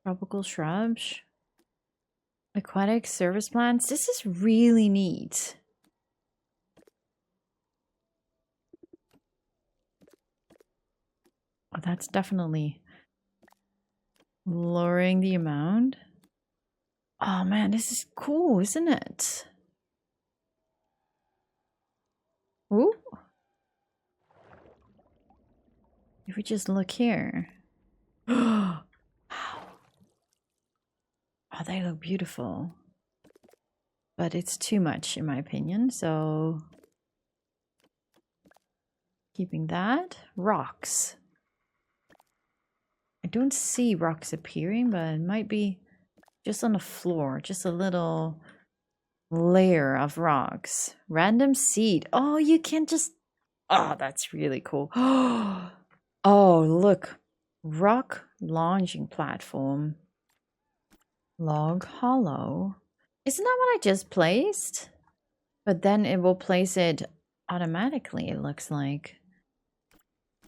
S1: Tropical shrubs. Aquatic service plants. This is really neat. Oh, that's definitely lowering the amount. Oh man, this is cool, isn't it? Ooh. If we just look here. Wow. Oh, they look beautiful. But it's too much in my opinion, so keeping that. Rocks. I don't see rocks appearing, but it might be just on the floor, just a little layer of rocks. Random seed. Oh, you can just... Oh, that's really cool. Oh, look. Rock launching platform. Log hollow. Isn't that what I just placed? But then it will place it automatically, it looks like.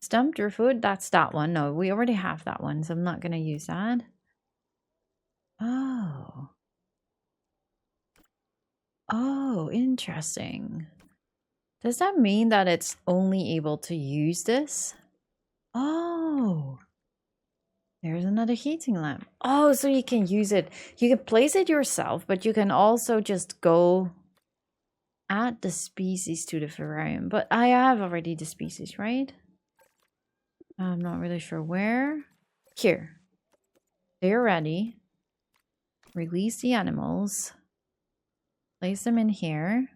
S1: Stumped your food? That's that one. No, we already have that one, so I'm not going to use that. Oh. Oh, interesting. Does that mean that it's only able to use this? Oh. There's another heating lamp. Oh, so you can use it. You can place it yourself, but you can also just go add the species to the vivarium. But I have already the species, right? I'm not really sure where. Here. They're ready. Release the animals. Place them in here.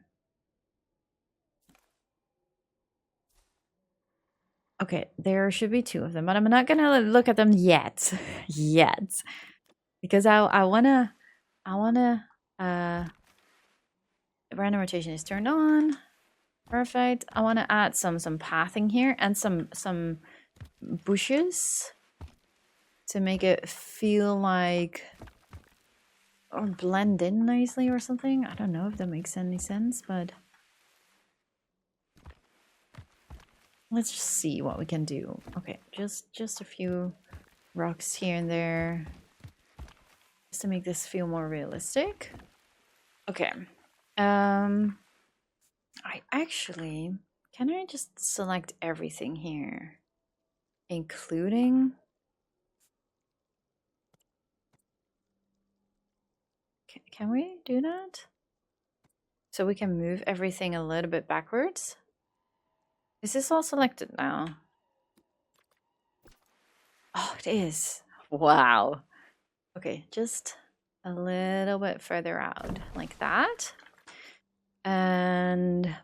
S1: Okay, there should be 2 of them, but I'm not gonna look at them yet. Yet. Because I wanna random rotation is turned on. Perfect. I wanna add some pathing here and some bushes to make it feel like or blend in nicely or something. I don't know if that makes any sense, but let's just see what we can do. Okay, just a few rocks here and there just to make this feel more realistic. Okay. I actually, can I just select everything here, including... Can we do that? So we can move everything a little bit backwards? Is this all selected now? Oh, it is. Wow. Okay, just a little bit further out like that. And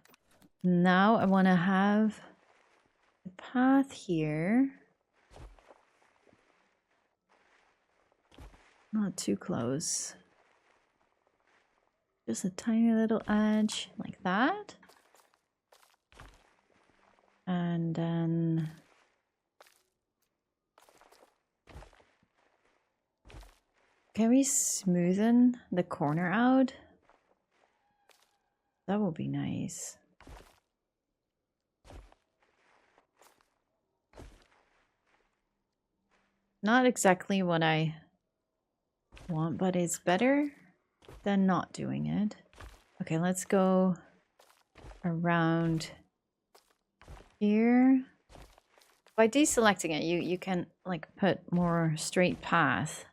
S1: now I want to have the path here. Not too close. Just a tiny little edge like that. And then Can we smoothen the corner out? That would be nice. Not exactly what I want, but it's better than not doing it. Okay, let's go around here. By deselecting it, you can like put more straight path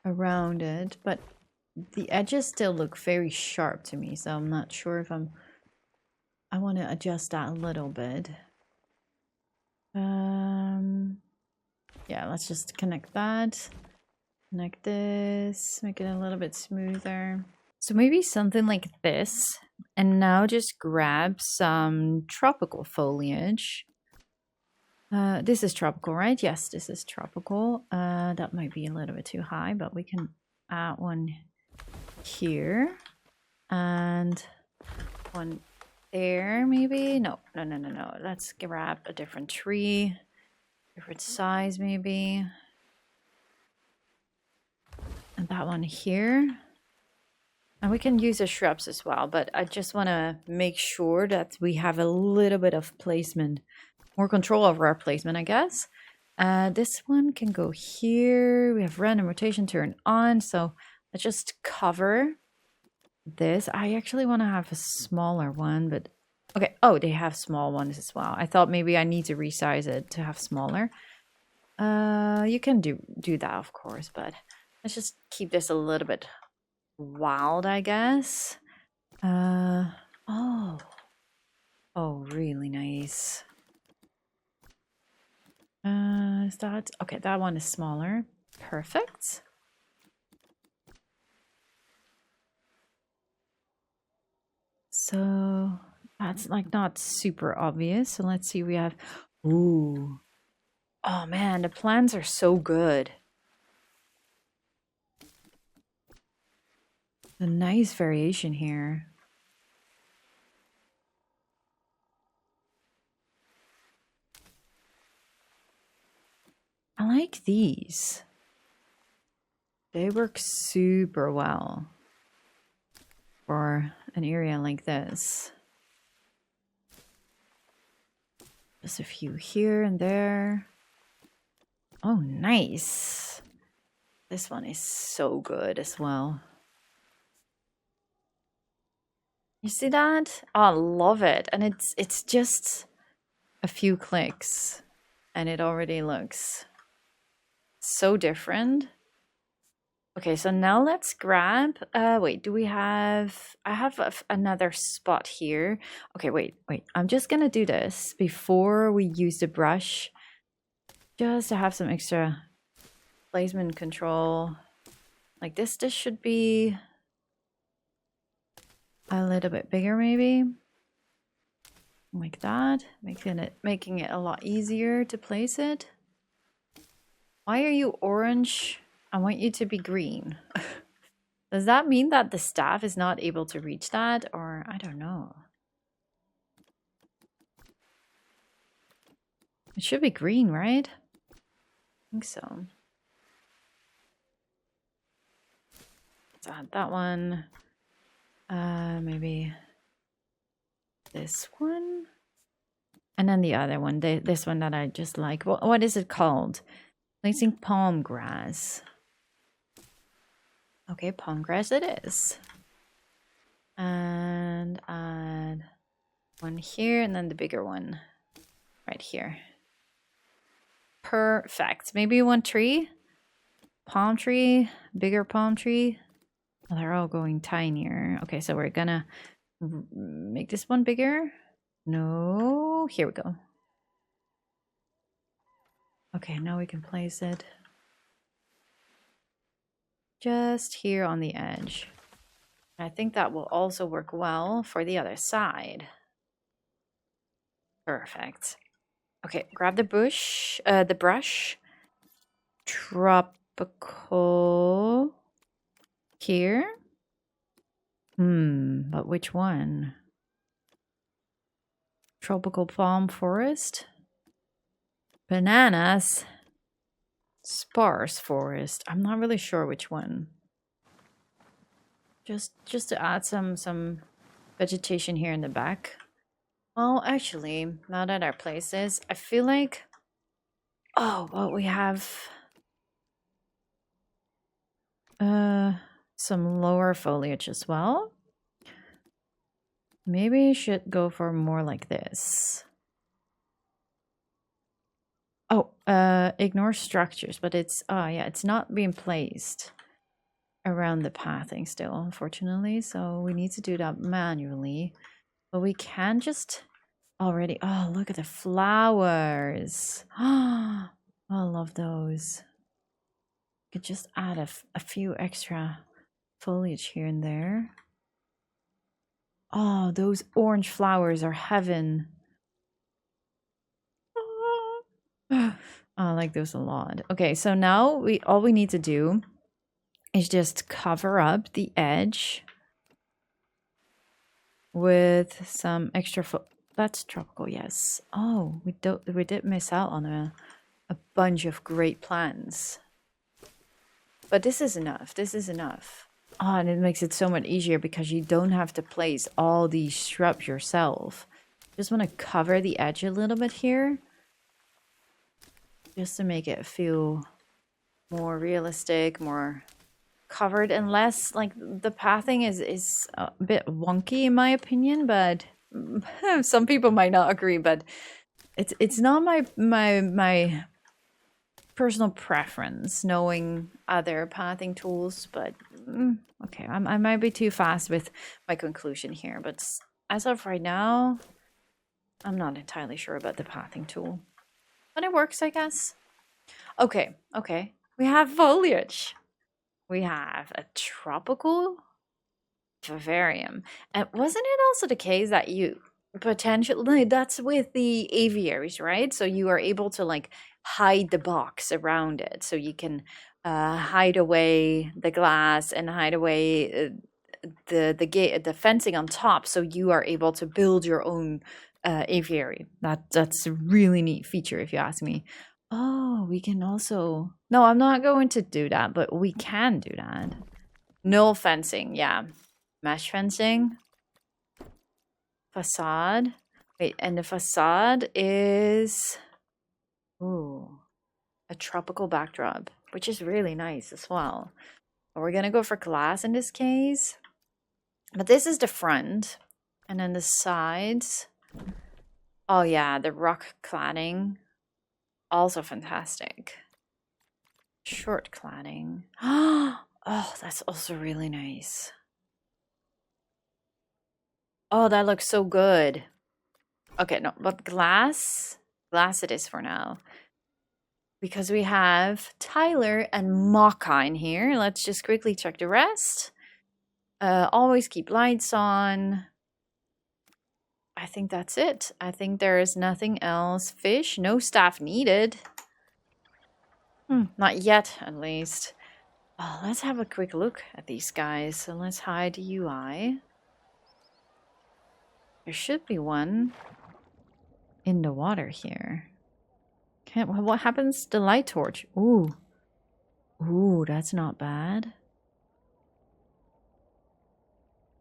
S1: around it, but the edges still look very sharp to me, so I'm not sure if I want to adjust that a little bit. Yeah, let's just connect that. Connect this, make it a little bit smoother. So maybe something like this. And now just grab some tropical foliage. This is tropical, right? Yes, this is tropical. That might be a little bit too high, but we can add one here. And one there, maybe? No. Let's grab a different tree. Different size, maybe. And that one here. And we can use the shrubs as well, but I just want to make sure that we have a little bit of placement, more control over our placement, I guess. This one can go here. We have random rotation turn on, so let's just cover this. I actually want to have a smaller one, but okay. Oh, they have small ones as well. I thought maybe I need to resize it to have smaller. You can do that, of course, but let's just keep this a little bit wild, I guess. Oh, really nice. Is that okay? That one is smaller. Perfect. So that's like not super obvious. So let's see. We have, ooh, oh man, the plants are so good. A nice variation here. I like these. They work super well for an area like this. Just a few here and there. Oh, nice. This one is so good as well. You see that? Oh, I love it. And it's just a few clicks and it already looks so different. Okay, so now let's grab, wait, do we have, I have another spot here. Okay, wait, I'm just gonna do this before we use the brush, just to have some extra placement control. Like this should be a little bit bigger maybe. Like that, making it a lot easier to place it. Why are you orange? I want you to be green. Does that mean that the staff is not able to reach that? Or I don't know. It should be green, right? I think so. Let's add that one. Maybe this one. And then the other one, this one that I just like. What is it called? Placing palm grass. Okay, palm grass it is. And add one here and then the bigger one right here. Perfect. Maybe one tree? Palm tree? Bigger palm tree? Oh, they're all going tinier. Okay, so we're gonna make this one bigger. No, here we go. Okay, now we can place it just here on the edge. I think that will also work well for the other side. Perfect. Okay, grab the brush. Tropical here. But which one? Tropical palm forest. Bananas. sparse forest. I'm not really sure which one. Just to add some vegetation here in the back. Well, actually, now that our place is, I feel like, oh, well, we have some lower foliage as well. Maybe I should go for more like this. Oh, ignore structures, but it's, oh yeah, it's not being placed around the pathing still, unfortunately. So we need to do that manually. But we can just already, oh, look at the flowers. Oh, I love those. Could just add a few extra foliage here and there. Oh, those orange flowers are heaven. Oh, I like those a lot. Okay, so now all we need to do is just cover up the edge with some extra that's tropical, yes. Oh, we did miss out on a bunch of great plants. But this is enough. This is enough. Oh, and it makes it so much easier because you don't have to place all these shrubs yourself. Just want to cover the edge a little bit here. Just to make it feel more realistic, more covered, and less like the pathing is a bit wonky in my opinion, but some people might not agree, but it's not my personal preference knowing other pathing tools, but okay, I might be too fast with my conclusion here, but as of right now, I'm not entirely sure about the pathing tool. But it works, I guess. Okay, okay. We have foliage. We have a tropical vivarium. And wasn't it also the case that you potentially, that's with the aviaries, right? So you are able to like hide the box around it. So you can hide away the glass and hide away the gate, the fencing on top. So you are able to build your own aviary. That's a really neat feature if you ask me. Oh, we can also, no, I'm not going to do that, but we can do that. No fencing, yeah. Mesh fencing. Facade. Wait, and the facade is, ooh, a tropical backdrop, which is really nice as well. But we're gonna go for glass in this case. But this is the front. And then the sides. Oh yeah, the rock cladding. Also fantastic. Short cladding. Oh, that's also really nice. Oh, that looks so good. Okay, no, but glass it is for now. Because we have Tyler and Maka in here. Let's just quickly check the rest. Always keep lights on. I think that's it. I think there is nothing else. Fish, no staff needed. Not yet, at least. Oh, let's have a quick look at these guys. So let's hide the UI. There should be one in the water here. What happens to the light torch? Ooh. Ooh, that's not bad.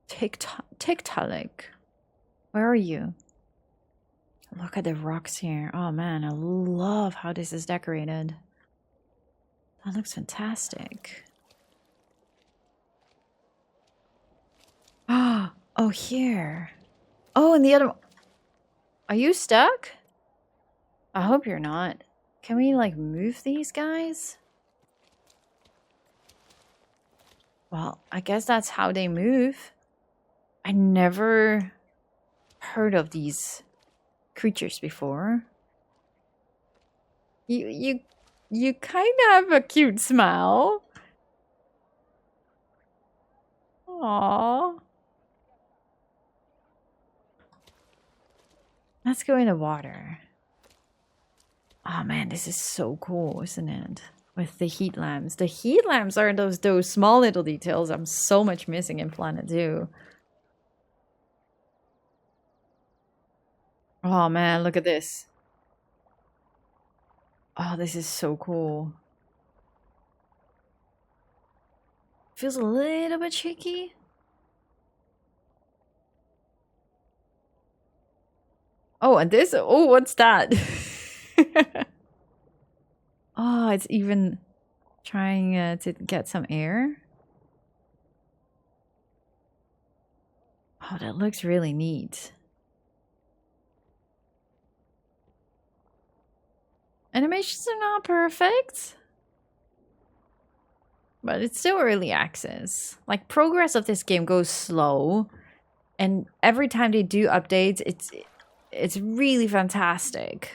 S1: Tiktaalik. Where are you? Look at the rocks here. Oh man, I love how this is decorated. That looks fantastic. Oh, here. Oh, and the other one. Are you stuck? I hope you're not. Can we, like, move these guys? Well, I guess that's how they move. I never heard of these creatures before. You kind of have a cute smile. Aww. Let's go in the water. Oh man, this is so cool, isn't it? With the heat lamps. The heat lamps are those small little details I'm so much missing in Planet 2. Oh man, look at this. Oh, this is so cool. feels a little bit shaky. Oh, and this, oh, what's that? Oh, it's even trying to get some air. Oh, that looks really neat. Animations are not perfect, but it's still early access. Like, progress of this game goes slow, and every time they do updates, it's really fantastic.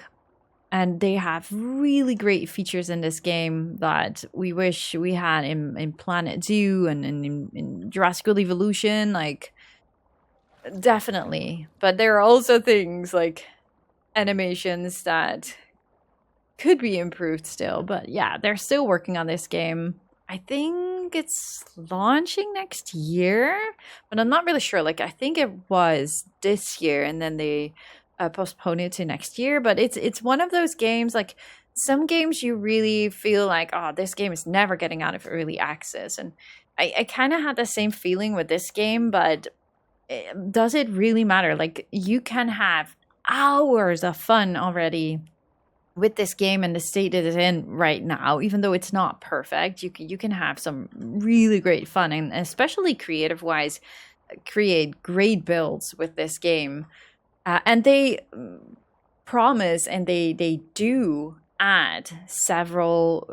S1: And they have really great features in this game that we wish we had in Planet Zoo and in Jurassic World Evolution. Like, definitely. But there are also things like animations that could be improved still. But yeah, they're still working on this game. I think it's launching next year, but I'm not really sure. Like, I think it was this year, and then they postpone it to next year. But it's one of those games, like some games you really feel like, oh, this game is never getting out of early access. And I kind of had the same feeling with this game, but does it really matter? Like, you can have hours of fun already with this game and the state it is in right now. Even though it's not perfect, you can have some really great fun, and especially creative wise, create great builds with this game. And they promise, and they do add several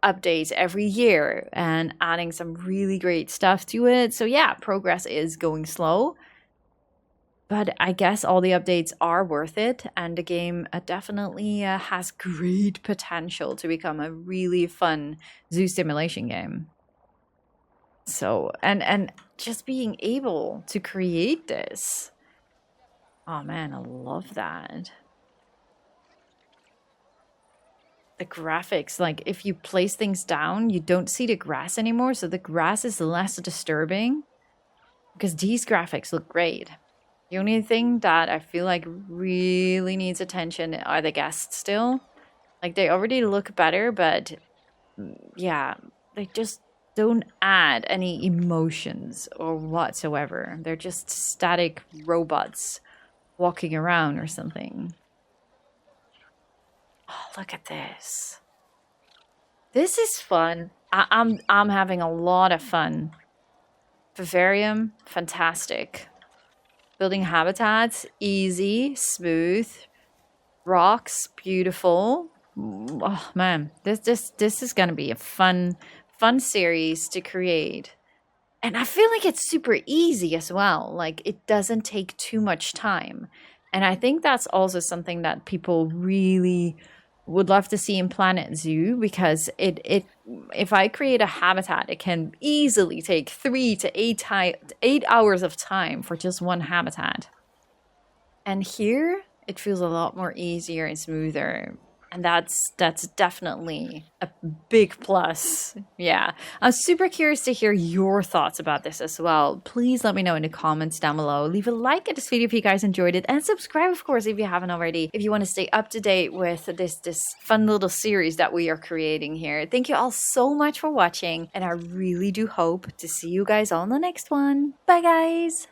S1: updates every year and adding some really great stuff to it. So yeah, progress is going slow, but I guess all the updates are worth it, and the game definitely has great potential to become a really fun zoo simulation game. So, and just being able to create this, oh man, I love that. The graphics, like if you place things down, you don't see the grass anymore, so the grass is less disturbing because these graphics look great. The only thing that I feel like really needs attention are the guests still. Like, they already look better, but yeah, they just don't add any emotions or whatsoever. They're just static robots walking around or something. Oh, look at this. This is fun. I'm having a lot of fun. Vivarium, fantastic. Building habitats, easy, smooth. Rocks, beautiful. Oh man, this is gonna be a fun series to create. And I feel like it's super easy as well. Like, it doesn't take too much time. And I think that's also something that people really would love to see in Planet Zoo, because if I create a habitat, it can easily take 3 to 8 hours of time for just one habitat. And here it feels a lot more easier and smoother. And that's definitely a big plus. Yeah. I'm super curious to hear your thoughts about this as well. Please let me know in the comments down below. Leave a like at this video if you guys enjoyed it. And subscribe, of course, if you haven't already. If you want to stay up to date with this fun little series that we are creating here. Thank you all so much for watching. And I really do hope to see you guys all in the next one. Bye, guys.